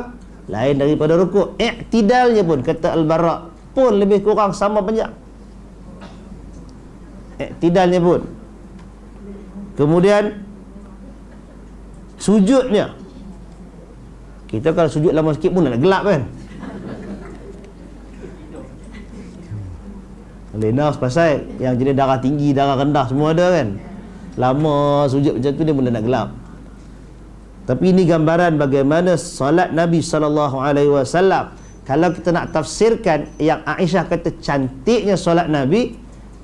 S1: Lain daripada rukuk. Iktidalnya pun, kata Al-Bara' pun lebih kurang sama panjang. Iktidalnya pun. Kemudian sujudnya, kita kalau sujud lama sikit pun nak gelap kan. Lena pasal yang jenis darah tinggi, darah rendah semua ada kan. Lama sujud macam tu dia mula nak gelap. Tapi ini gambaran bagaimana solat Nabi SAW. Kalau kita nak tafsirkan yang Aisyah kata cantiknya solat Nabi,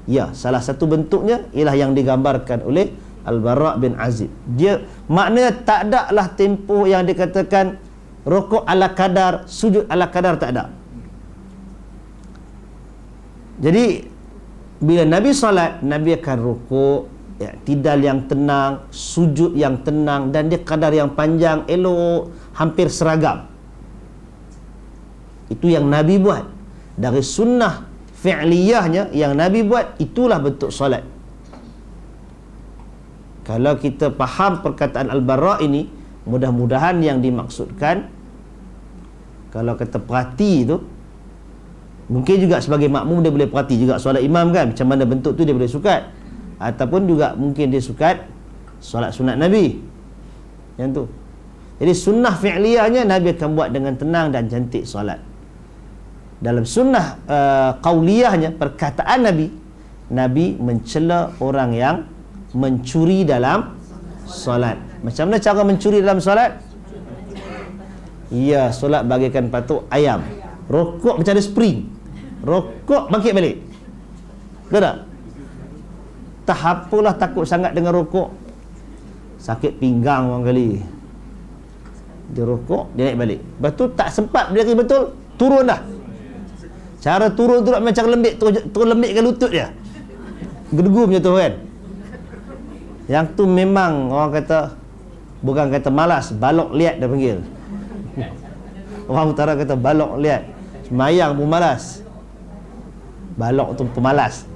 S1: ya, salah satu bentuknya ialah yang digambarkan oleh Al-Bara' bin Azib. Dia maknanya tak ada lah tempoh yang dikatakan rukuk ala kadar, sujud ala kadar, tak ada. Jadi bila Nabi solat, Nabi akan rukuk, iktidal yang tenang, sujud yang tenang, dan dia kadar yang panjang, elok, hampir seragam. Itu yang Nabi buat. Dari sunnah fi'liyahnya yang Nabi buat, itulah bentuk solat. Kalau kita faham perkataan Al-Bara' ini, mudah-mudahan yang dimaksudkan, kalau kata perhati tu, mungkin juga sebagai makmum dia boleh perhati juga solat imam kan, macam mana bentuk tu dia boleh sukat. Ataupun juga mungkin dia sukat solat sunat Nabi yang tu. Jadi sunnah fi'liyahnya Nabi akan buat dengan tenang dan cantik solat. Dalam sunnah qauliyahnya, perkataan Nabi mencela orang yang mencuri dalam solat. Macam mana cara mencuri dalam solat? Ya, solat bagaikan patuk ayam, rokok macam ada spring, rokok bangkit balik, betul tak? entah apalah takut sangat dengan rokok, sakit pinggang orang kali, dia rokok, dia naik balik, lepas tu tak sempat berdiri betul, turun dah. Cara turun tu macam lembik, turun lembikkan lutut dia, gedegum macam tu kan. Yang tu memang orang kata, bukan kata malas, balok liat dia panggil. Orang utara kata balok liat, semayang pun malas, balok tu pemalas.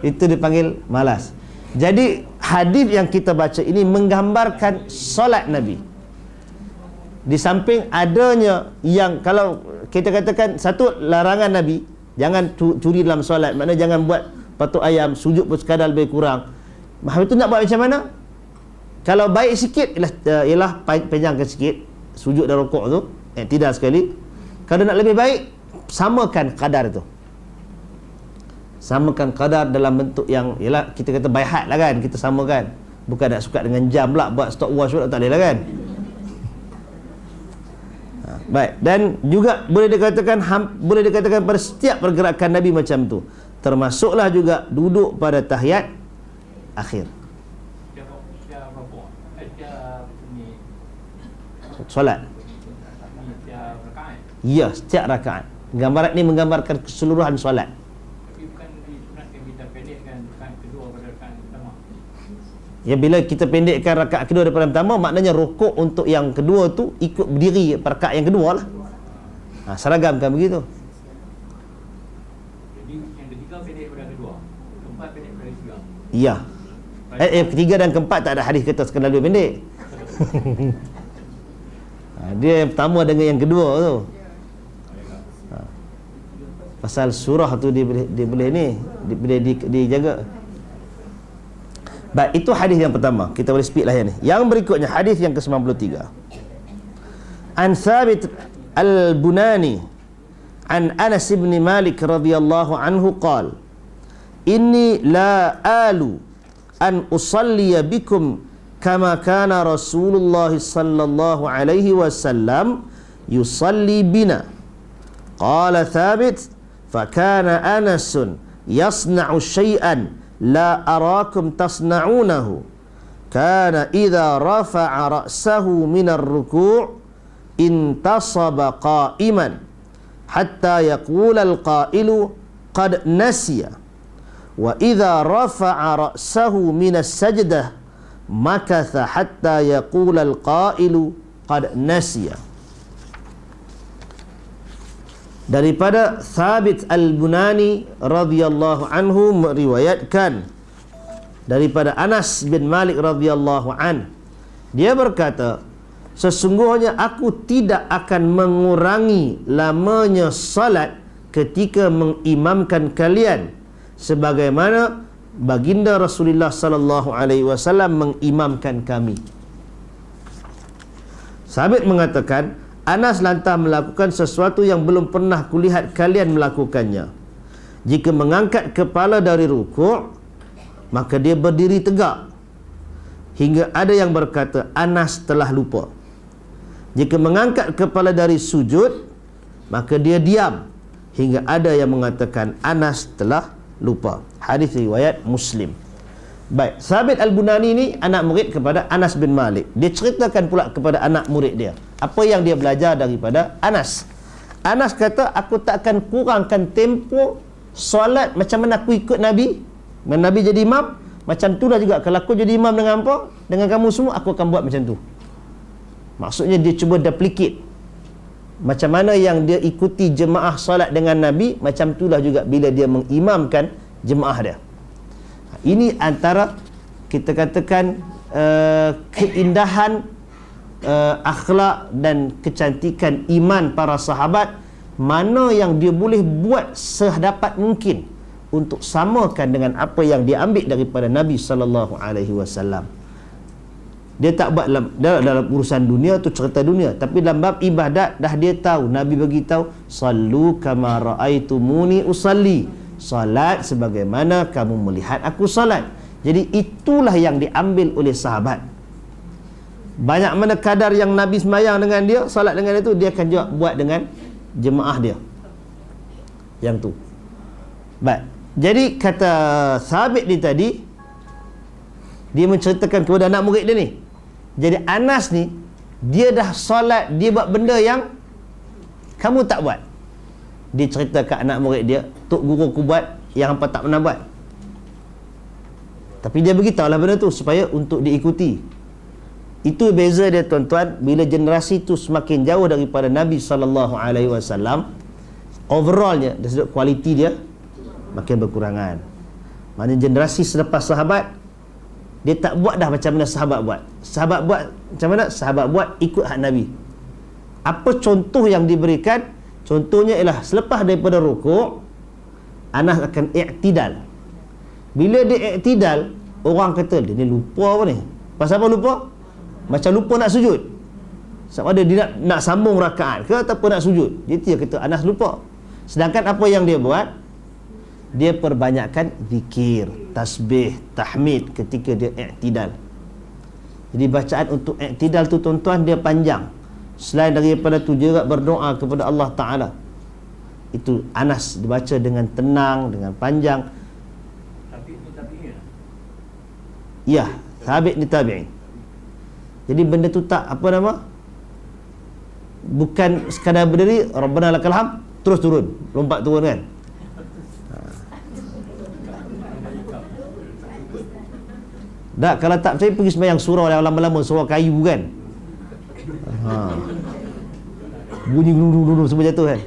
S1: Itu dipanggil malas. Jadi hadis yang kita baca ini menggambarkan solat Nabi. Di samping adanya yang, kalau kita katakan satu larangan Nabi, jangan curi dalam solat, maknanya jangan buat patuk ayam, sujud pun sekadar lebih kurang. Habis itu nak buat macam mana? Kalau baik sikit ialah panjangkan sikit sujud dan rukuk tu, tidak sekali. Kalau nak lebih baik, samakan kadar itu. Samakan kadar dalam bentuk yang, ialah kita kata baihat lah kan, kita samakan. Bukan nak suka dengan jam lah, buat stopwatch pun tak boleh lah kan. Baik, dan juga boleh dikatakan pada setiap pergerakan Nabi macam tu, termasuklah juga duduk pada tahiyat akhir solat. Ya, setiap rakaat. Gambaran ini menggambarkan keseluruhan solat. Ya, bila kita pendekkan rakaat kedua daripada pertama, maknanya rukuk untuk yang kedua tu ikut berdiri rakaat yang kedua lah. Seragamkan begitu.
S2: Jadi yang ketiga pendek daripada kedua, keempat pendek daripada ketiga.
S1: Ya. Ketiga dan keempat tak ada hadis kata sekadar dua pendek. Dia yang pertama dengan yang kedua tu. Pasal surah tu dia boleh dijaga. Baik, itu hadis yang pertama. Kita boleh speed lah yang ni. Yang berikutnya hadis yang ke-93. An Thabit Al-Bunani an Anas bin Malik radhiyallahu anhu qala inni la alu an usalli bikum kama kana Rasulullah sallallahu alaihi wasallam yusalli bina. Qala Thabit fakana Anasun yasna'u syai'an la arakum tasna'unahu kana idza rafa'a ra'sahu minar ruku' intasaba qa'iman hatta yaqula al-qa'ilu qad nasiya wa idza rafa'a ra'sahu minas sajdah makatha hatta yaqula al-qa'ilu qad nasiya. Daripada Thabit Al-Bunani radhiyallahu anhu meriwayatkan daripada Anas bin Malik radhiyallahu an, dia berkata, sesungguhnya aku tidak akan mengurangi lamanya salat ketika mengimamkan kalian sebagaimana baginda Rasulullah sallallahu alaihi wasallam mengimamkan kami. Thabit mengatakan, Anas lantas melakukan sesuatu yang belum pernah kulihat kalian melakukannya. Jika mengangkat kepala dari rukuk, maka dia berdiri tegak. Hingga ada yang berkata, Anas telah lupa. Jika mengangkat kepala dari sujud, maka dia diam. Hingga ada yang mengatakan, Anas telah lupa. Hadis riwayat Muslim. Baik, Thabit Al-Bunani ni anak murid kepada Anas bin Malik. Dia ceritakan pula kepada anak murid dia apa yang dia belajar daripada Anas. Anas kata, aku tak akan kurangkan tempo solat macam mana aku ikut Nabi. Nabi jadi imam, macam tu lah juga kalau aku jadi imam dengan apa? Dengan kamu semua, aku akan buat macam tu. Maksudnya dia cuba duplicate macam mana yang dia ikuti jemaah solat dengan Nabi, macam itulah juga bila dia mengimamkan jemaah dia. Ini antara kita katakan keindahan akhlak dan kecantikan iman para sahabat, mana yang dia boleh buat sedapat mungkin untuk samakan dengan apa yang dia ambil daripada Nabi sallallahu alaihi wasallam. Dia tak buat dalam urusan dunia tu, cerita dunia, tapi dalam bab ibadat dah dia tahu. Nabi bagi tahu, sallu kama raaitumuni usalli, salat sebagaimana kamu melihat aku salat. Jadi itulah yang diambil oleh sahabat. Banyak mana kadar yang Nabi semayang dengan dia, salat dengan dia tu, dia akan juga buat dengan jemaah dia yang tu. Baik. Jadi kata Thabit ni tadi, dia menceritakan kepada anak murid dia ni. Jadi Anas ni, dia dah solat, dia buat benda yang kamu tak buat. Dia cerita kat anak murid dia, tok guru aku buat yang hampa tak pernah buat. Tapi dia beritahulah benda tu supaya untuk diikuti. Itu beza dia tuan-tuan, bila generasi tu semakin jauh daripada Nabi SAW, overallnya dari sudut kualiti dia makin berkurangan. Maknanya generasi selepas sahabat, dia tak buat dah macam mana sahabat buat. Sahabat buat macam mana? Sahabat buat ikut hak Nabi. Apa contoh yang diberikan? Contohnya ialah selepas daripada rukuk, Anas akan i'tidal. Bila dia i'tidal, orang kata dia ni lupa apa ni? Pasal apa lupa? Macam lupa nak sujud. Sama ada dia nak sambung rakaat ke ataupun nak sujud. Jadi dia kata Anas lupa. Sedangkan apa yang dia buat? Dia perbanyakkan zikir, tasbih, tahmid ketika dia i'tidal. Jadi bacaan untuk i'tidal tu tuan-tuan dia panjang. Selain daripada tu juga berdoa kepada Allah Ta'ala. Itu Anas dibaca dengan tenang, dengan panjang.
S2: Tapi itu tabi'in.
S1: Ya, Thabit ni tabi'in. Jadi benda tu tak, apa nama, bukan sekadar berdiri Rabbana lakal hamd terus turun, lompat turun kan. Tak, kalau tak percaya pergi sembahyang surau yang lama-lama, surau kayu kan. Bunyi gelung-gelung semua jatuh kan.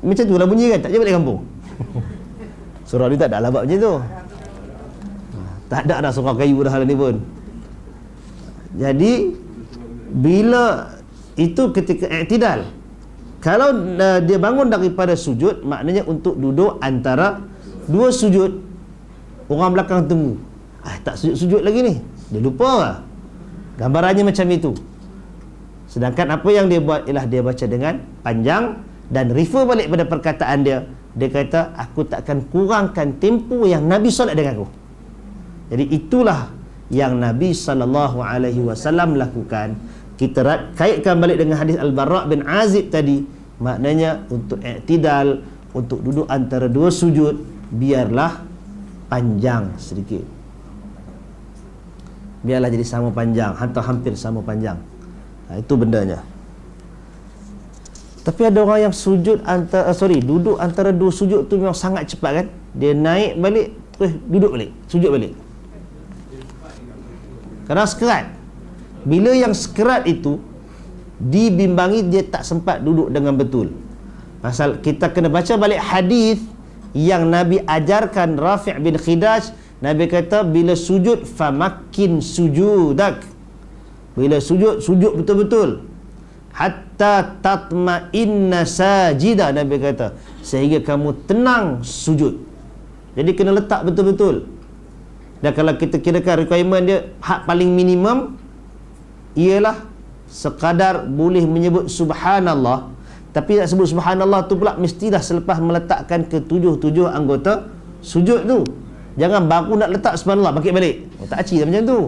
S1: Macam tu lah bunyi kan, tak je balik kampung. Surau ni tak ada lah buat macam tu. Tak ada dah surau kayu dah hal ni pun. Jadi bila itu ketika i'tidal, kalau dia bangun daripada sujud, maknanya untuk duduk antara dua sujud. Orang belakang tunggu, tak sujud-sujud lagi ni, dia lupa lah. Gambarannya macam itu. Sedangkan apa yang dia buat ialah dia baca dengan panjang dan refer balik pada perkataan dia. Dia kata, aku takkan kurangkan tempoh yang Nabi solat dengan aku. Jadi itulah yang Nabi SAW lakukan. Kita kaitkan balik dengan hadis Al-Bara' bin Azib tadi. Maknanya untuk i'tidal, untuk duduk antara dua sujud, biarlah panjang sedikit. Biarlah jadi sama panjang, atau hampir sama panjang. Itu bendanya. Tapi ada orang yang sujud duduk antara dua sujud tu memang sangat cepat kan. Dia naik balik, terus duduk balik, sujud balik. Kerana sekerat. Bila yang sekerat itu dibimbangi, dia tak sempat duduk dengan betul. Pasal kita kena baca balik hadis yang Nabi ajarkan Rafi' bin Khidaj. Nabi kata bila sujud famakin sujudak. Bila sujud, sujud betul-betul. Hatta tatma'inna sajida, Nabi kata, sehingga kamu tenang sujud. Jadi kena letak betul-betul. Dan kalau kita kirakan requirement dia, hak paling minimum ialah sekadar boleh menyebut subhanallah. Tapi nak sebut subhanallah tu pula mestilah selepas meletakkan ketujuh-tujuh anggota sujud tu. Jangan baru nak letak subhanallah bangkit balik. Tak aci macam tu.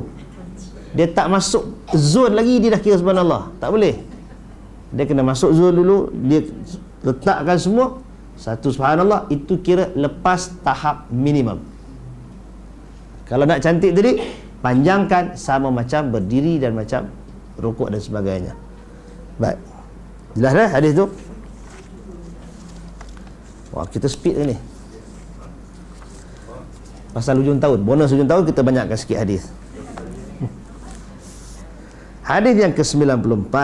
S1: Dia tak masuk zone lagi, dia dah kira subhanallah. Tak boleh. Dia kena masuk zone dulu, dia letakkan semua. Satu subhanallah, itu kira lepas tahap minimum. Kalau nak cantik tadi, panjangkan sama macam berdiri dan macam rukuk dan sebagainya. Baik. Jelas dah hadis tu? Wah, kita speed ni. Pasal hujung tahun, bonus hujung tahun kita banyakkan sikit hadis. Hadis yang ke-94.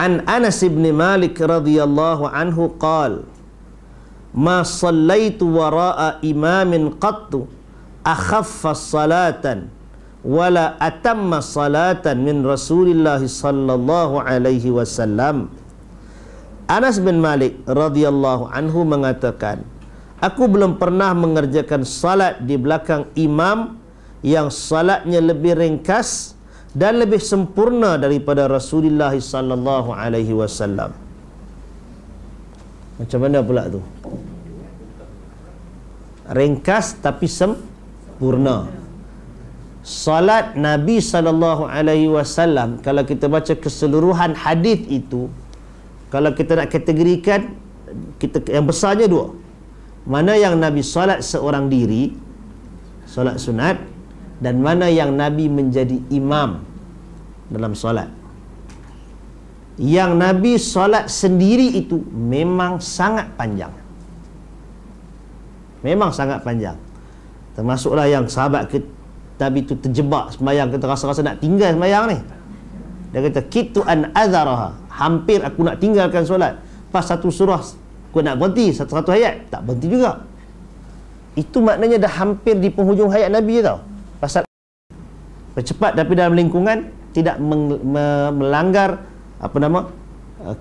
S1: An Anas bin Malik radhiyallahu anhu qala ma sallaitu wara'a imamin qattu akhaffa salatan wala atamma salatan min Rasulillah sallallahu alaihi wasallam. Anas bin Malik radhiyallahu anhu mengatakan, aku belum pernah mengerjakan salat di belakang imam yang salatnya lebih ringkas dan lebih sempurna daripada Rasulullah sallallahu alaihi wasallam. Macam mana pula tu? Ringkas tapi sempurna. Salat Nabi sallallahu alaihi wasallam, kalau kita baca keseluruhan hadis itu, kalau kita nak kategorikan, yang besarnya dua. Mana yang Nabi solat seorang diri, solat sunat, dan mana yang Nabi menjadi imam dalam solat. Yang Nabi solat sendiri itu memang sangat panjang. Memang sangat panjang. Termasuklah yang sahabat Nabi itu terjebak sembahyang, kita rasa-rasa nak tinggal sembahyang ni. Dia kata, kitu an azaraha, hampir aku nak tinggalkan solat. Pas satu surah aku nak berhenti, satu ayat tak berhenti juga. Itu maknanya dah hampir di penghujung hayat Nabi tau. Pasal bercepat tapi dalam lingkungan tidak melanggar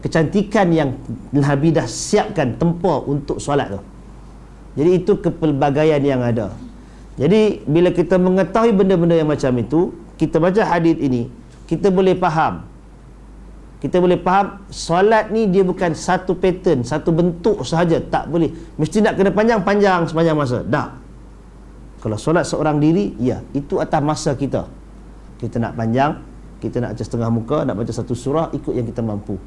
S1: kecantikan yang Nabi dah siapkan tempoh untuk solat tu. Jadi itu kepelbagaian yang ada. Jadi bila kita mengetahui benda-benda yang macam itu, kita baca hadis ini, kita boleh faham. Kita boleh faham solat ni dia bukan satu pattern, satu bentuk sahaja, tak boleh. Mesti nak kena panjang-panjang sepanjang masa. Tak. Kalau solat seorang diri, ya, itu atas masa kita. Kita nak panjang, kita nak baca setengah muka, nak baca satu surah, ikut yang kita mampu.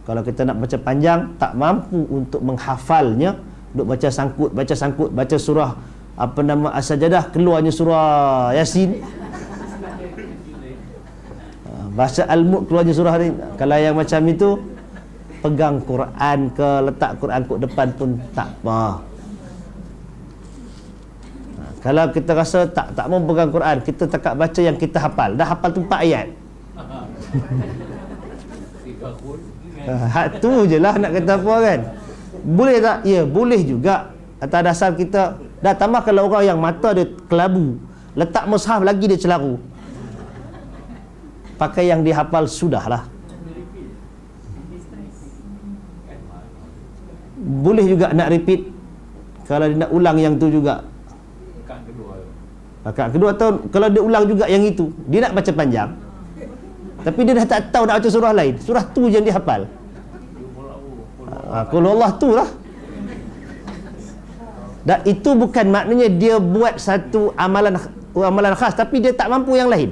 S1: Kalau kita nak baca panjang, tak mampu untuk menghafalnya, duk baca sangkut, baca surah As-Sajadah, keluarnya surah Yasin. Baca Al-Mulk, keluarnya surah ni. Kalau yang macam itu, pegang Quran ke, letak Quran kat depan pun tak apa. Kalau kita rasa tak mau pegang Quran, kita takak baca yang kita hafal. Dah hafal tu 4 ayat. Hak tu je lah nak kata apa kan. Boleh tak? Ya, boleh juga. Atas dasar kita dah tambah kalau orang yang mata dia kelabu, letak mushaf lagi dia celaru. Pakai yang dihafal sudahlah. Boleh juga nak repeat. Kalau dia nak ulang yang tu juga. Rakaat kedua atau kalau dia ulang juga yang itu, dia nak baca panjang. Tapi dia dah tak tahu nak baca surah lain. Surah tu je yang dia hafal. Qul Allah tu lah. Dan itu bukan maknanya dia buat satu amalan khas, tapi dia tak mampu yang lain.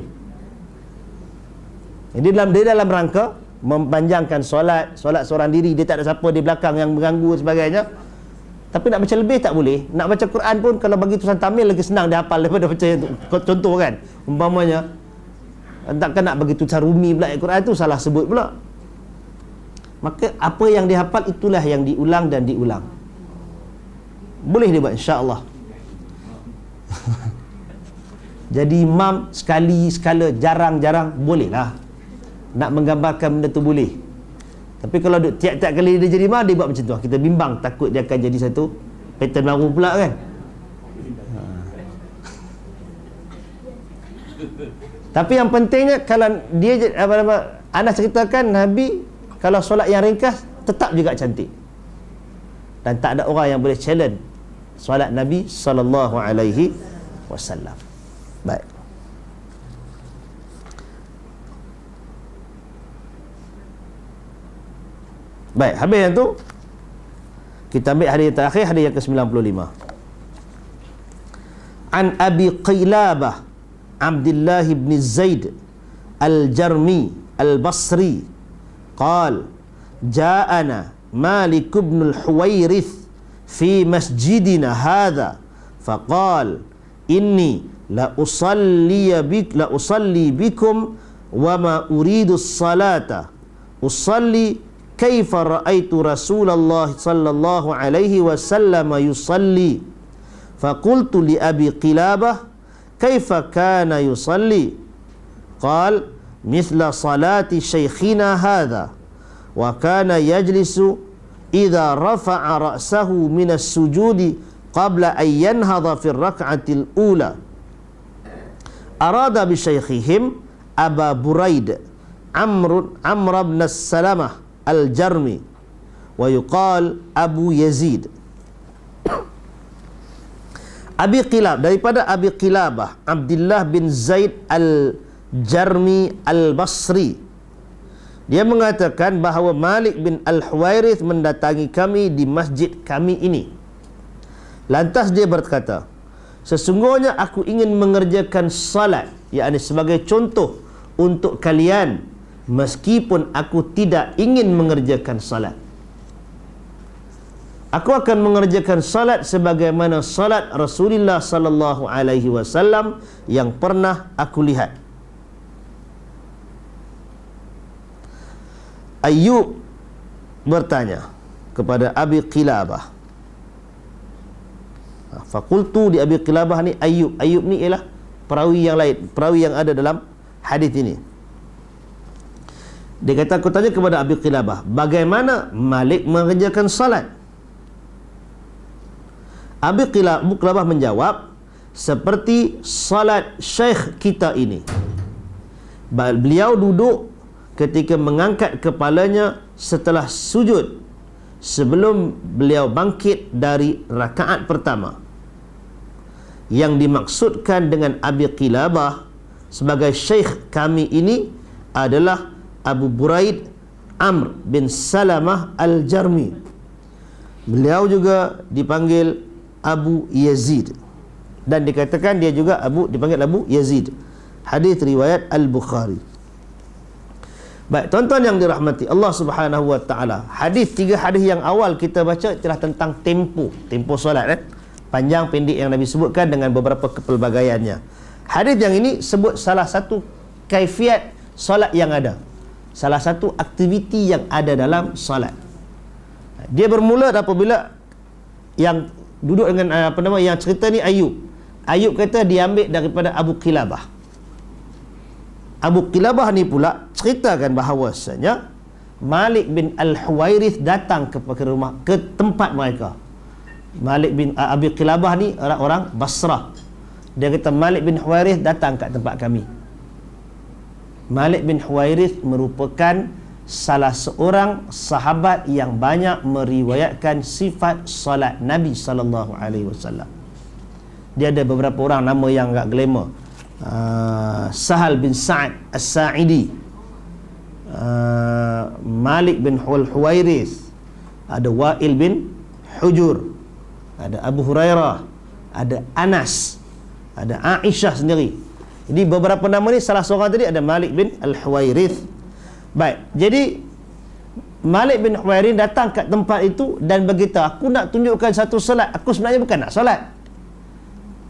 S1: Dia dalam rangka mempanjangkan solat seorang diri, dia tak ada siapa di belakang yang mengganggu sebagainya. Tapi nak baca lebih tak boleh. Nak baca Quran pun kalau bagi tulisan Tamil lagi senang dia hafal daripada baca yang tu. Contoh kan, umpamanya takkan nak bagi tulisan Rumi pula Quran tu, salah sebut pula. Maka apa yang dihafal itulah yang diulang dan diulang. Boleh dia buat, insya-Allah. Jadi imam sekala jarang-jarang bolehlah. Nak menggambarkan benda tu boleh. Tapi kalau tiap-tiap kali dia jadi imam, dia buat macam tu, kita bimbang, takut dia akan jadi satu pattern baru pula kan. Tapi yang pentingnya kalau dia Anas ceritakan Nabi kalau solat yang ringkas tetap juga cantik. Dan tak ada orang yang boleh challenge solat Nabi sallallahu alaihi wasallam. Baik. Baik, habis yang tu kita ambil hadis yang terakhir, hadis yang ke-95. An Abi Qilabah Abdullah bin Zaid Al-Jarmi Al-Basri qal ja'ana Malik bin Al-Huwairith fi masjidina hadha faqal inni la usalli bikum wa ma uridu as-salata usalli kaifa ra'aitu Rasulullah sallallahu alaihi wasallam yusalli faqultu li Abi Qilabah kaifa kana yusalli qal mithla salati shaykhina hadha wa kana yajlisu idza rafa'a ra'sahu min as-sujudi qabla an yanhadha fi ar-rak'ati al-ula arada bi shaykhihim Aba Buraid Amr ibn Salamah Al-Jarmi wa yuqal Abu Yazid. Abi Qilab, daripada Abi Qilabah Abdullah bin Zaid Al-Jarmi Al-Basri, dia mengatakan bahawa Malik bin Al-Huwairith mendatangi kami di masjid kami ini. Lantas dia berkata, sesungguhnya aku ingin mengerjakan salat, yakni sebagai contoh untuk kalian, meskipun aku tidak ingin mengerjakan salat. Aku akan mengerjakan salat sebagaimana salat Rasulullah sallallahu alaihi wasallam yang pernah aku lihat. Ayyub bertanya kepada Abi Qilabah. Fakultu di Abi Qilabah ni Ayyub. Ayyub ni ialah perawi yang lain, perawi yang ada dalam hadis ini. Dia kata, aku tanya kepada Abi Qilabah, bagaimana Malik mengerjakan salat? Abi Qilabah menjawab, seperti salat syekh kita ini. Beliau duduk ketika mengangkat kepalanya setelah sujud, sebelum beliau bangkit dari rakaat pertama. Yang dimaksudkan dengan Abi Qilabah sebagai syekh kami ini adalah Abu Buraid Amr bin Salamah Al-Jarmi. Beliau juga dipanggil Abu Yazid, dan dikatakan dia juga dipanggil Abu Yazid. Hadis riwayat Al-Bukhari. Baik, tuan-tuan yang dirahmati Allah Subhanahu wa taala. Tiga hadis yang awal kita baca adalah tentang tempo solat, panjang pendek yang Nabi sebutkan dengan beberapa kepelbagaiannya. Hadis yang ini sebut salah satu kaifiat solat yang ada, salah satu aktiviti yang ada dalam solat. Dia bermula apabila yang duduk dengan yang cerita ni Ayyub. Ayyub kata diambil daripada Abu Qilabah. Abu Qilabah ni pula ceritakan bahawasanya Malik bin Al-Huwairith datang ke tempat mereka. Malik bin Abi Qilabah ni orang Basrah. Dia kata Malik bin Huwairith datang ke tempat kami. Malik bin Huwairith merupakan salah seorang sahabat yang banyak meriwayatkan sifat solat Nabi sallallahu alaihi wasallam. Dia ada beberapa orang nama yang agak glamour. Sahal bin Sa'ad As-Sa'idi, Malik bin Huwairith, ada Wa'il bin Hujur, ada Abu Hurairah, ada Anas, ada Aisyah sendiri. Jadi beberapa nama ni, salah seorang tadi ada Malik bin Al-Huwairith. Baik, jadi Malik bin Huwairith datang ke tempat itu dan berkata, aku nak tunjukkan satu solat. Aku sebenarnya bukan nak solat.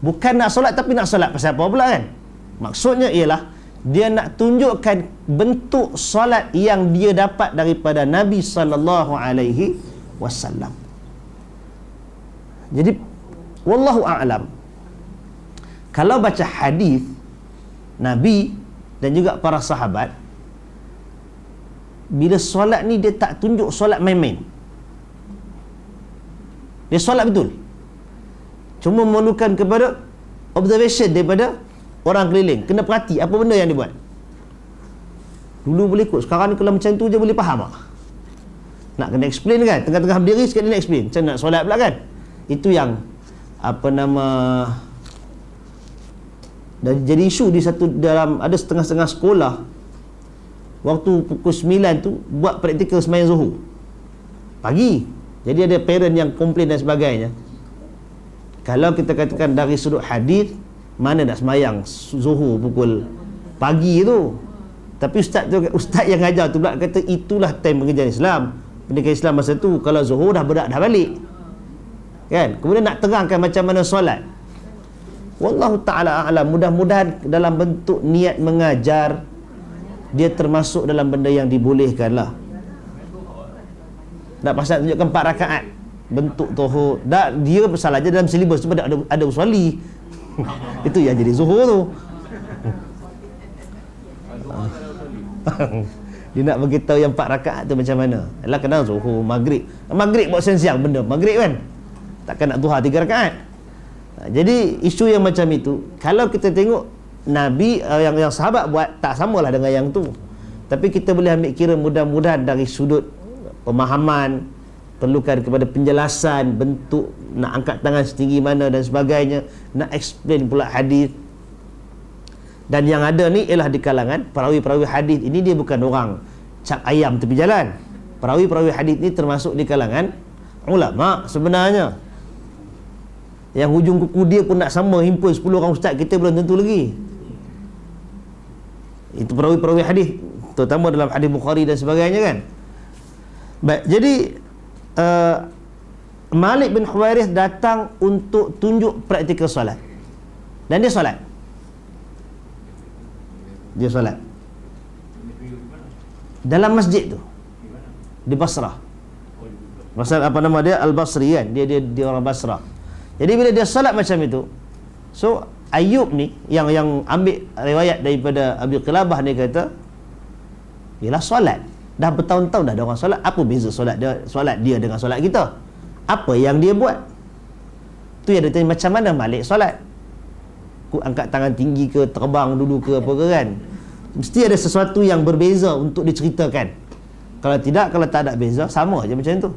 S1: Bukan nak solat, tapi nak solat pasal apa pula kan? Maksudnya ialah dia nak tunjukkan bentuk solat yang dia dapat daripada Nabi sallallahu alaihi wasallam. Jadi wallahu a'lam, kalau baca hadis Nabi dan juga para sahabat, bila solat ni dia tak tunjuk solat main-main. Dia solat betul, cuma memerlukan kepada observation daripada orang keliling. Kena perhati apa benda yang dia buat. Dulu boleh ikut, sekarang ni kalau macam tu je boleh faham tak? Nak kena explain kan, tengah-tengah berdiri sekali nak explain macam nak solat pula kan. Itu yang dan jadi isu di dalam ada setengah-setengah sekolah. Waktu pukul 9 tu buat praktikal sembahyang Zuhur pagi. Jadi ada parent yang komplain dan sebagainya. Kalau kita katakan dari sudut hadis, mana nak sembahyang Zuhur pukul pagi tu? Tapi ustaz yang ajar tu pula kata itulah time pengajian Islam. Pendidikan Islam masa tu, kalau Zuhur dah berak dah balik. Kan? Kemudian nak terangkan macam mana solat. Wallahu ta'ala a'lam. Mudah-mudahan dalam bentuk niat mengajar, dia termasuk dalam benda yang dibolehkan lah. Tak pasal tunjukkan 4 rakaat bentuk Zuhur. Dia salah je dalam silibus tu ada usuali. Itu yang jadi Zuhur tu. Dia nak beritahu yang 4 rakaat tu macam mana. Alah kena Zuhur, Maghrib. Maghrib buat siang benda Maghrib kan. Takkan nak Duha 3 rakaat. Jadi isu yang macam itu, kalau kita tengok Nabi yang sahabat buat tak samalah dengan yang tu. Tapi kita boleh ambil kira mudah-mudahan dari sudut pemahaman, perlukan kepada penjelasan bentuk, nak angkat tangan setinggi mana dan sebagainya, nak explain pula hadis. Dan yang ada ni ialah di kalangan perawi-perawi hadis ini, dia bukan orang cap ayam tepi jalan. Perawi-perawi hadis ni termasuk di kalangan ulama sebenarnya. Yang hujung kuku dia pun nak sama himpun 10 orang ustaz kita belum tentu lagi. Itu perawi-perawi hadis, terutama dalam hadis Bukhari dan sebagainya kan. Baik, jadi Malik bin Huwairith datang untuk tunjuk praktikal solat. Dan dia solat. Dia solat dalam masjid tu di Basrah. Pasal apa nama dia, Al-Basri kan, dia orang Basrah. Jadi bila dia solat macam itu, so Ayub ni yang ambil riwayat daripada Abi Qilabah ni kata, ialah solat dah bertahun-tahun dah ada orang solat, apa beza solat dia dengan solat kita? Apa yang dia buat? Tu yang dia tanya, macam mana Malik solat? Angkat tangan tinggi ke, terbang dulu ke, apa ke kan? Mesti ada sesuatu yang berbeza untuk diceritakan. Kalau tidak, kalau tak ada beza, sama aja macam tu.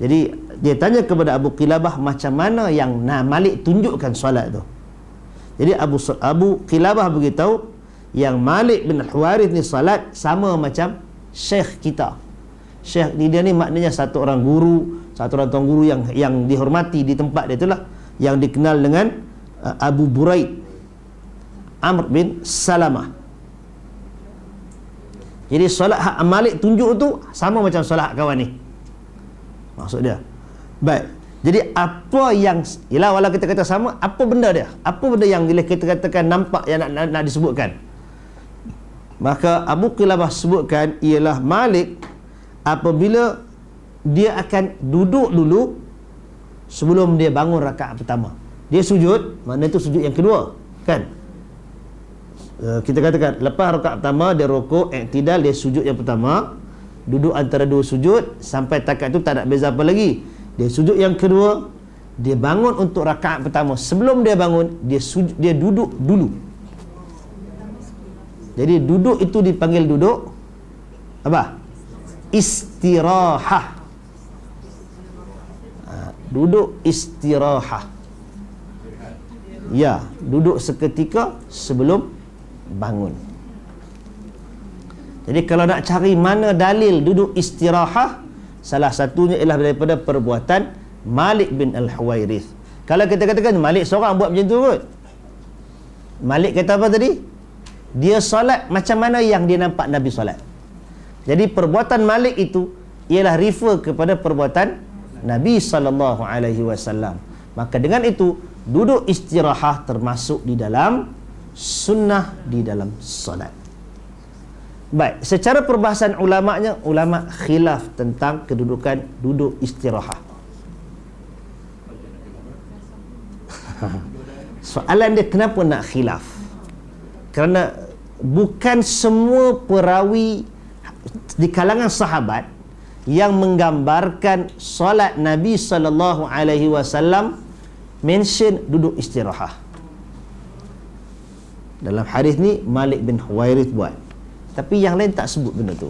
S1: Jadi dia tanya kepada Abu Qilabah macam mana yang Malik tunjukkan solat tu. Jadi Abu Qilabah beritahu yang Malik bin Huwairith ni solat sama macam syekh kita. Syekh ni dia ni maknanya satu orang guru, satu orang tuan guru yang dihormati di tempat dia itulah, yang dikenal dengan Abu Buraid Amr bin Salamah. Jadi solat hak Malik tunjuk tu sama macam solat hak kawan ni, maksud dia. Baik, jadi apa yang, ialah walau kita kata sama, apa benda dia? Apa benda yang bila kita katakan nampak yang nak disebutkan? Maka Abu Qilabah sebutkan ialah Malik apabila dia akan duduk dulu sebelum dia bangun rakaat pertama. Dia sujud, makna itu sujud yang kedua, kan? Kita katakan lepas rakaat pertama dia rukuk, i'tidal, dia sujud yang pertama, duduk antara dua sujud sampai takat itu tak ada beza apa lagi. Dia sujud yang kedua, dia bangun untuk rakaat pertama. Sebelum dia bangun, dia duduk dulu. Jadi duduk itu dipanggil duduk apa? Istirahah. Duduk istirahah. Ya, duduk seketika sebelum bangun. Jadi kalau nak cari mana dalil duduk istirahah, salah satunya ialah daripada perbuatan Malik bin Al-Huwairith. Kalau kita katakan Malik seorang buat macam tu kot, Malik kata apa tadi? Dia solat macam mana yang dia nampak Nabi solat. Jadi perbuatan Malik itu ialah refer kepada perbuatan Nabi SAW. Maka dengan itu duduk istirahah termasuk di dalam sunnah di dalam solat. Baik, secara perbahasan ulama'nya, ulama' khilaf tentang kedudukan duduk istirahah. Soalan dia, kenapa nak khilaf? Kerana bukan semua perawi di kalangan sahabat yang menggambarkan solat Nabi SAW mention duduk istirahah. Dalam hadis ni Malik bin Huwairith buat, tapi yang lain tak sebut benda tu.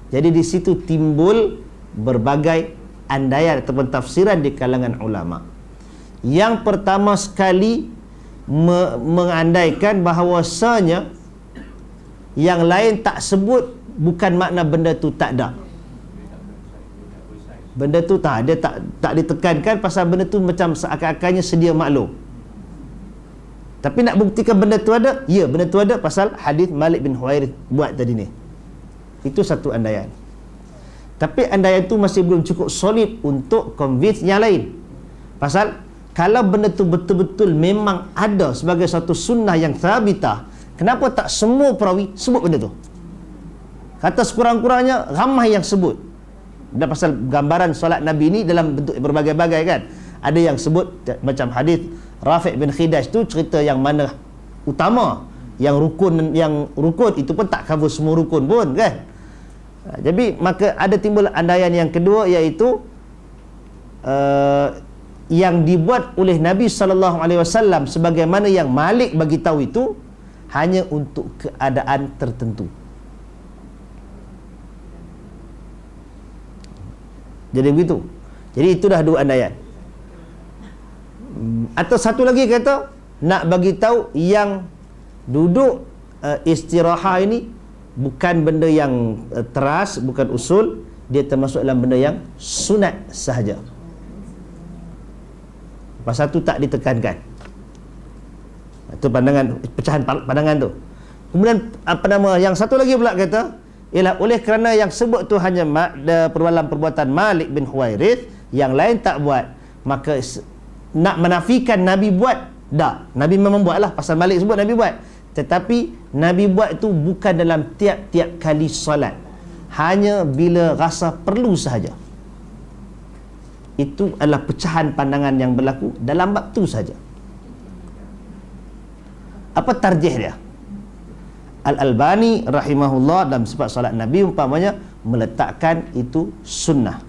S1: Jadi di situ timbul berbagai andaian ataupun tafsiran di kalangan ulama. Yang pertama sekali mengandaikan bahawasanya yang lain tak sebut bukan makna benda tu tak ada. Benda tu dia tak ditekankan pasal benda tu macam seakan-akannya sedia maklum. Tapi nak buktikan benda tu ada, ya benda tu ada pasal hadis Malik bin Huwairith buat tadi ni. Itu satu andaian. Tapi andaian tu masih belum cukup solid untuk convince yang lain. Pasal kalau benda tu betul-betul memang ada sebagai satu sunnah yang thabitah, kenapa tak semua perawi sebut benda tu? Kata sekurang-kurangnya ramai yang sebut. Dan pasal gambaran solat Nabi ni dalam bentuk berbagai-bagai kan. Ada yang sebut macam hadis Rafi' bin Khidaj tu, cerita yang mana utama, yang rukun itu pun tak cover semua rukun pun kan. Jadi maka ada timbul andaian yang kedua, iaitu yang dibuat oleh Nabi SAW sebagaimana yang Malik bagi tahu itu hanya untuk keadaan tertentu. Jadi begitu. Jadi itu dah dua andaian. Atau satu lagi kata nak bagi tahu yang duduk istirahah ini bukan benda yang teras, bukan usul, dia termasuk dalam benda yang sunat sahaja. Pasal tu tak ditekankan. Itu pandangan, pecahan pandangan tu. Kemudian yang satu lagi pula kata ialah oleh kerana yang sebut tu hanya dalam perbuatan Malik bin Huwairith, yang lain tak buat, maka nak menafikan Nabi buat, tak. Nabi memang buat lah, pasal Malik sebut Nabi buat, tetapi Nabi buat itu bukan dalam tiap-tiap kali solat, hanya bila rasa perlu sahaja. Itu adalah pecahan pandangan yang berlaku dalam bab tu saja. Apa tarjih dia? Al-Albani rahimahullah dalam sifat solat Nabi umpamanya meletakkan itu sunnah.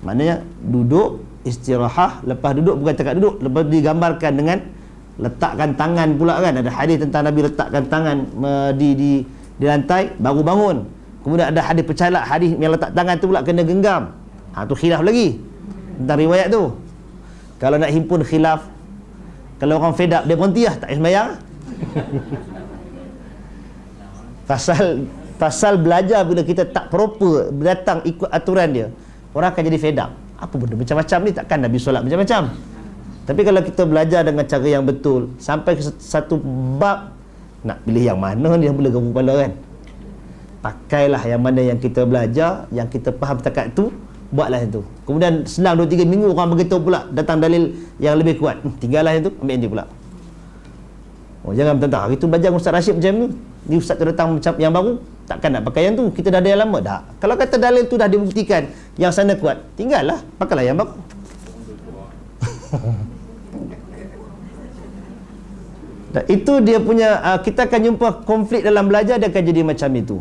S1: Maknanya duduk istirahat, lepas duduk bukan cakap duduk, lepas digambarkan dengan letakkan tangan pula kan. Ada hadis tentang Nabi letakkan tangan di lantai baru bangun. Kemudian ada hadis pecalak, hadis yang letak tangan tu pula kena genggam. Tu khilaf lagi tentang riwayat tu. Kalau nak himpun khilaf, kalau orang fed up dia berhenti lah, tak sembahyang. Pasal belajar bila kita tak proper datang ikut aturan dia, orang akan jadi fed up. Apa benda macam-macam ni, takkan Nabi solat macam-macam. Tapi kalau kita belajar dengan cara yang betul, sampai ke satu bab, nak pilih yang mana ni yang boleh gabung kepala kan, pakailah yang mana yang kita belajar, yang kita faham setakat tu, buatlah itu. Kemudian selang 2-3 minggu orang beritahu pula datang dalil yang lebih kuat, tinggallah itu, ambil dia pula. Jangan mentang-mentang hari tu belajar Ustaz Rashid macam ni, ni Ustaz tu datang macam yang baru, takkan nak pakai yang tu, kita dah ada yang lama dah. Kalau kata dalil tu dah dibuktikan yang sana kuat, tinggallah, pakailah yang baru. Dan itu dia punya, kita akan jumpa konflik dalam belajar, dia akan jadi macam itu.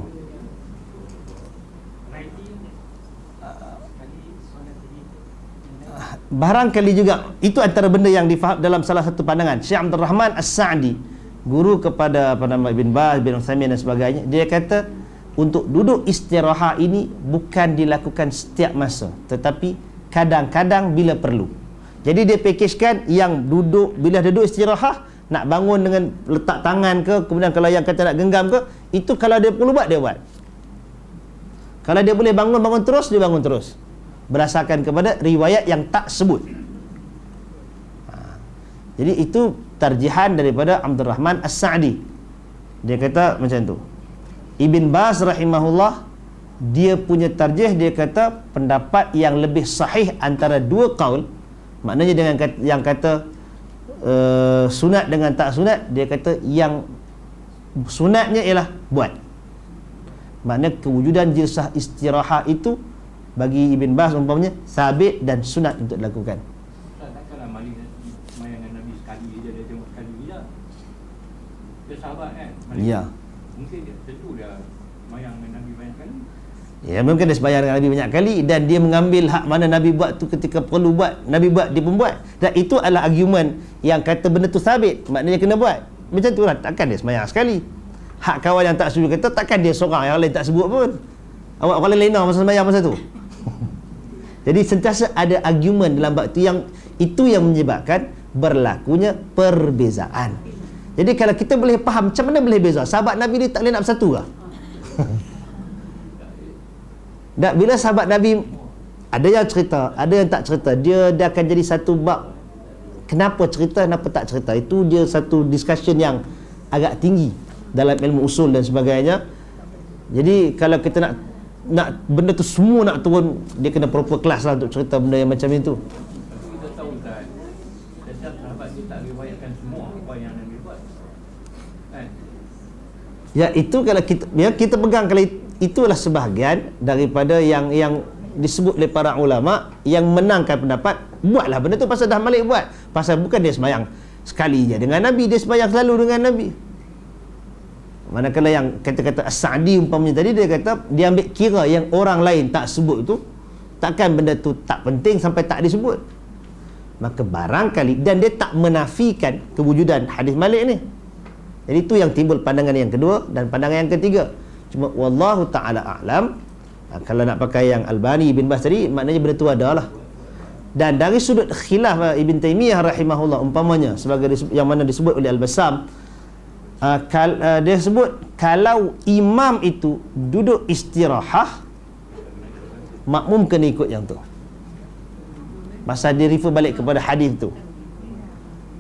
S1: Barangkali juga itu antara benda yang difaham dalam salah satu pandangan Syekh Abdul Rahman As-Sa'di, guru kepada Ibn Baz, Ibn Uthaymin dan sebagainya. Dia kata untuk duduk istirahat ini bukan dilakukan setiap masa, tetapi kadang-kadang bila perlu. Jadi dia package-kan yang duduk, bila duduk istirahat, nak bangun dengan letak tangan ke, kemudian kalau yang kata nak genggam ke, itu kalau dia perlu buat, dia buat. Kalau dia boleh bangun terus, dia bangun terus, berdasarkan kepada riwayat yang tak sebut. Jadi itu tarjihan daripada Abdul Rahman As-Sa'di. Dia kata macam tu. Ibn Baz rahimahullah, dia punya tarjih, dia kata pendapat yang lebih sahih antara dua qaul, maknanya dengan yang kata sunat dengan tak sunat, dia kata yang sunatnya ialah buat. Maknanya kewujudan jilsah istirahat itu bagi Ibn Baz umpamanya sabit dan sunat untuk dilakukan.
S2: Takkanlah Malik semayang Nabi sekali je, dia tengok sekali je. Dia sahabat kan?
S1: Ya.
S2: Mungkin dia tentu dia semayang dengan Nabi banyak kali.
S1: Ya, mungkin dia semayang dengan Nabi banyak kali, dan dia mengambil hak mana Nabi buat tu ketika perlu buat, Nabi buat, dia pun buat. Dan itu adalah argument yang kata benda tu sabit, maknanya kena buat. Macam tu lah, takkan dia semayang sekali. Hak kawan yang tak setuju kata takkan dia seorang, yang lain tak sebut pun. Awak orang lain masa semayang masa tu. Jadi sentiasa ada argument dalam bab itu yang menyebabkan berlakunya perbezaan. Jadi kalau kita boleh faham macam mana boleh beza, sahabat Nabi ni tak boleh nak bersatu lah. Dan bila sahabat Nabi, ada yang cerita, ada yang tak cerita, dia akan jadi satu bab. Kenapa cerita, kenapa tak cerita, itu dia satu discussion yang agak tinggi dalam ilmu usul dan sebagainya. Jadi kalau kita nak benda tu semua nak turun, dia kena proper kelas lah untuk cerita benda yang macam itu.
S2: Tapi kita tahu kan, setiap sahabat ni tak riwayatkan semua apa yang Nabi buat kan?
S1: Ya, itu kalau kita pegang, kalau itulah sebahagian daripada yang disebut oleh para ulama yang menangkan pendapat, buatlah benda tu pasal dah Malik buat. Pasal bukan dia sembahyang sekali je dengan Nabi, dia sembahyang selalu dengan Nabi. Manakala yang kata-kata As-Sa'di umpamanya tadi, dia kata dia ambil kira yang orang lain tak sebut tu, takkan benda tu tak penting sampai tak disebut. Maka barangkali, dan dia tak menafikan kewujudan hadis Malik ni. Jadi itu yang timbul pandangan yang kedua dan pandangan yang ketiga. Cuma wallahu ta'ala a'lam, kalau nak pakai yang Albani Ibn Baz tadi, maknanya benda tu ada lah. Dan dari sudut khilaf Ibn Taymiyah rahimahullah umpamanya, sebagai yang mana disebut oleh Al-Bassam, dia sebut kalau imam itu duduk istirahat, makmum kena ikut yang tu. Pasal dia refer balik kepada hadis tu.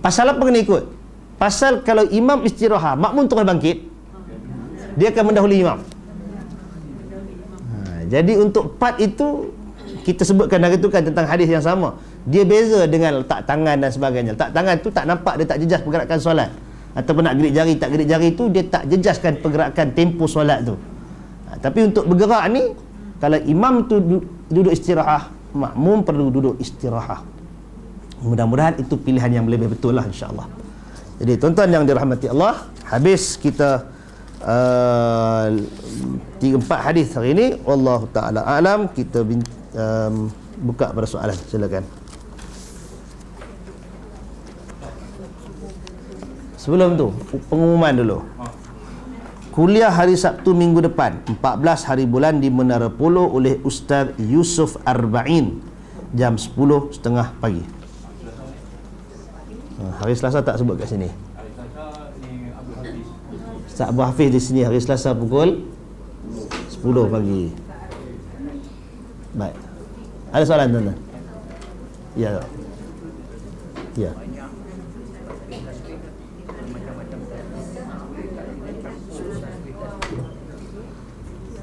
S1: Pasal apa kena ikut? Pasal kalau imam istirahat, makmum terus bangkit, dia akan mendahului imam. Jadi untuk part itu kita sebutkan hari tu kan tentang hadis yang sama. Dia beza dengan letak tangan dan sebagainya. Letak tangan tu tak nampak, dia tak jejas pergerakan solat. Ataupun nak gerik jari, tak gerik jari tu dia tak jejaskan pergerakan tempo solat tu. Tapi untuk bergerak ni, kalau imam tu duduk istirahat, makmum perlu duduk istirahat. Mudah-mudahan itu pilihan yang lebih betul lah, insya-Allah. Jadi tuan-tuan yang dirahmati Allah, habis kita 3-4 hadis hari ini. Wallahu taala alam. Kita buka pada soalan, silakan. Sebelum tu pengumuman dulu. Kuliah hari Sabtu minggu depan 14 hari bulan di Menara Polo oleh Ustaz Yusuf Arba'in jam 10.30 pagi. Hari Selasa tak sebut kat sini.
S2: Hari Selasa ni Abu Hafiz.
S1: Ustaz Abu Hafiz di sini hari Selasa pukul 10 pagi. Baik. Ada soalan tuan-tuan? Ya. Ya.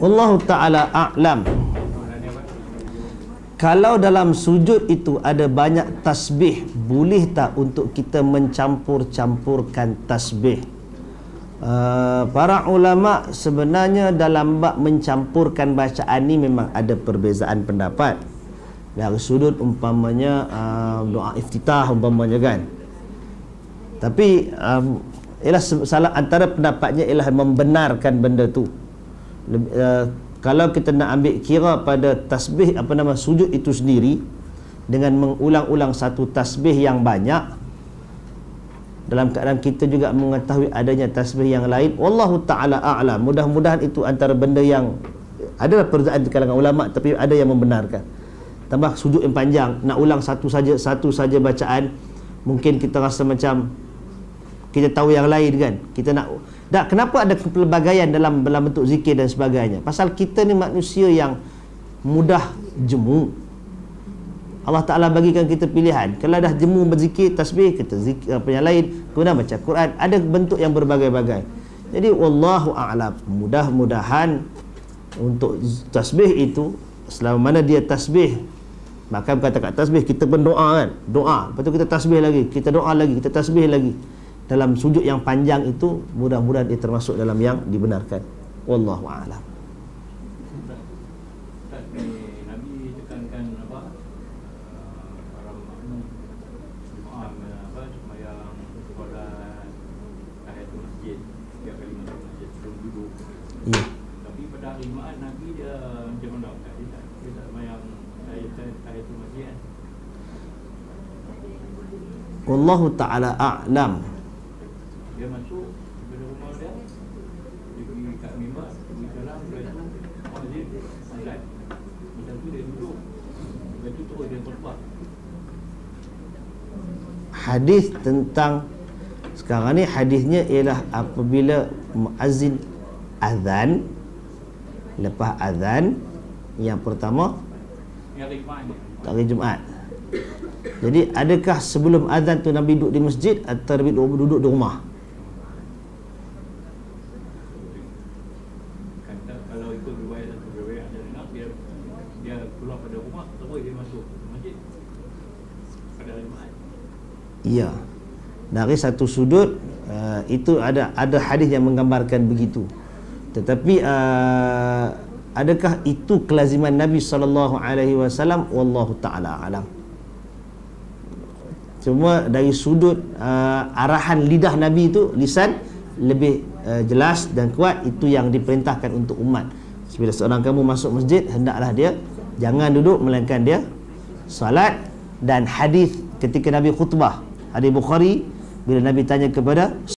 S1: Wallahu ta'ala a'lam. Kalau dalam sujud itu ada banyak tasbih, boleh tak untuk kita mencampur-campurkan tasbih? Para ulama sebenarnya dalam bab mencampurkan bacaan ni memang ada perbezaan pendapat. Dari sudut umpamanya doa iftitah umpamanya kan. Tapi ialah salah antara pendapatnya ialah membenarkan benda tu. Kalau kita nak ambil kira pada tasbih sujud itu sendiri, dengan mengulang-ulang satu tasbih yang banyak, dalam keadaan kita juga mengetahui adanya tasbih yang lain, wallahu taala a'lam. Mudah-mudahan itu antara benda yang adalah perbezaan di kalangan ulama, tapi ada yang membenarkan. Tambah sujud yang panjang, nak ulang satu saja bacaan, mungkin kita rasa macam kita tahu yang lain kan. Kita nak kenapa ada kepelbagaian dalam bentuk zikir dan sebagainya? Pasal kita ni manusia yang mudah jemu. Allah Ta'ala bagikan kita pilihan. Kalau dah jemu berzikir, tasbih, kita zikir apa yang lain, kemudian baca Quran, ada bentuk yang berbagai-bagai. Jadi wallahu a'lam. Mudah-mudahan untuk tasbih itu, selama mana dia tasbih, maka kata-kata tasbih, kita berdoa kan, doa, lepas tu kita tasbih lagi, kita doa lagi, kita tasbih lagi. Dalam sujud yang panjang itu, mudah-mudahan dia termasuk dalam yang dibenarkan. Wallahu a'lam.
S2: Nabi tekankan para makmum sembahyang solat tahiyatul masjid, tiap kali masuk masjid sebelum duduk.
S1: Ya.
S2: Tapi pada hari Jumaat Nabi dia macam mana? Dia tak sembahyang tahiyatul masjid kan?
S1: Wallahu ta'ala a'lam.
S2: Dia masuk kepada rumah dia pergi kat mimbar, pergi salam, lepas tu muazzin azan. Lepas tu dia duduk, lepas tu terus dia khutbah.
S1: Hadis tentang sekarang ni, hadisnya ialah apabila muazzin azan, lepas azan yang pertama
S2: Hari Jumaat ni,
S1: hari Jumaat. Jadi adakah sebelum azan tu Nabi duduk di masjid atau Nabi duduk di rumah?
S2: kalau ikut riwayat dari Nabi, dia keluar pada rumah, terus dia masuk masjid pada hari Jumaat.
S1: Ya. Dari satu sudut itu ada hadis yang menggambarkan begitu. Tetapi adakah itu kelaziman Nabi SAW? Wallahu ta'ala alam. Cuma dari sudut arahan lidah Nabi itu, lisan lebih jelas dan kuat, itu yang diperintahkan untuk umat. Bila seorang kamu masuk masjid, hendaklah dia jangan duduk, melainkan dia salat. Dan hadis ketika Nabi khutbah, hadis Bukhari, bila Nabi tanya kepada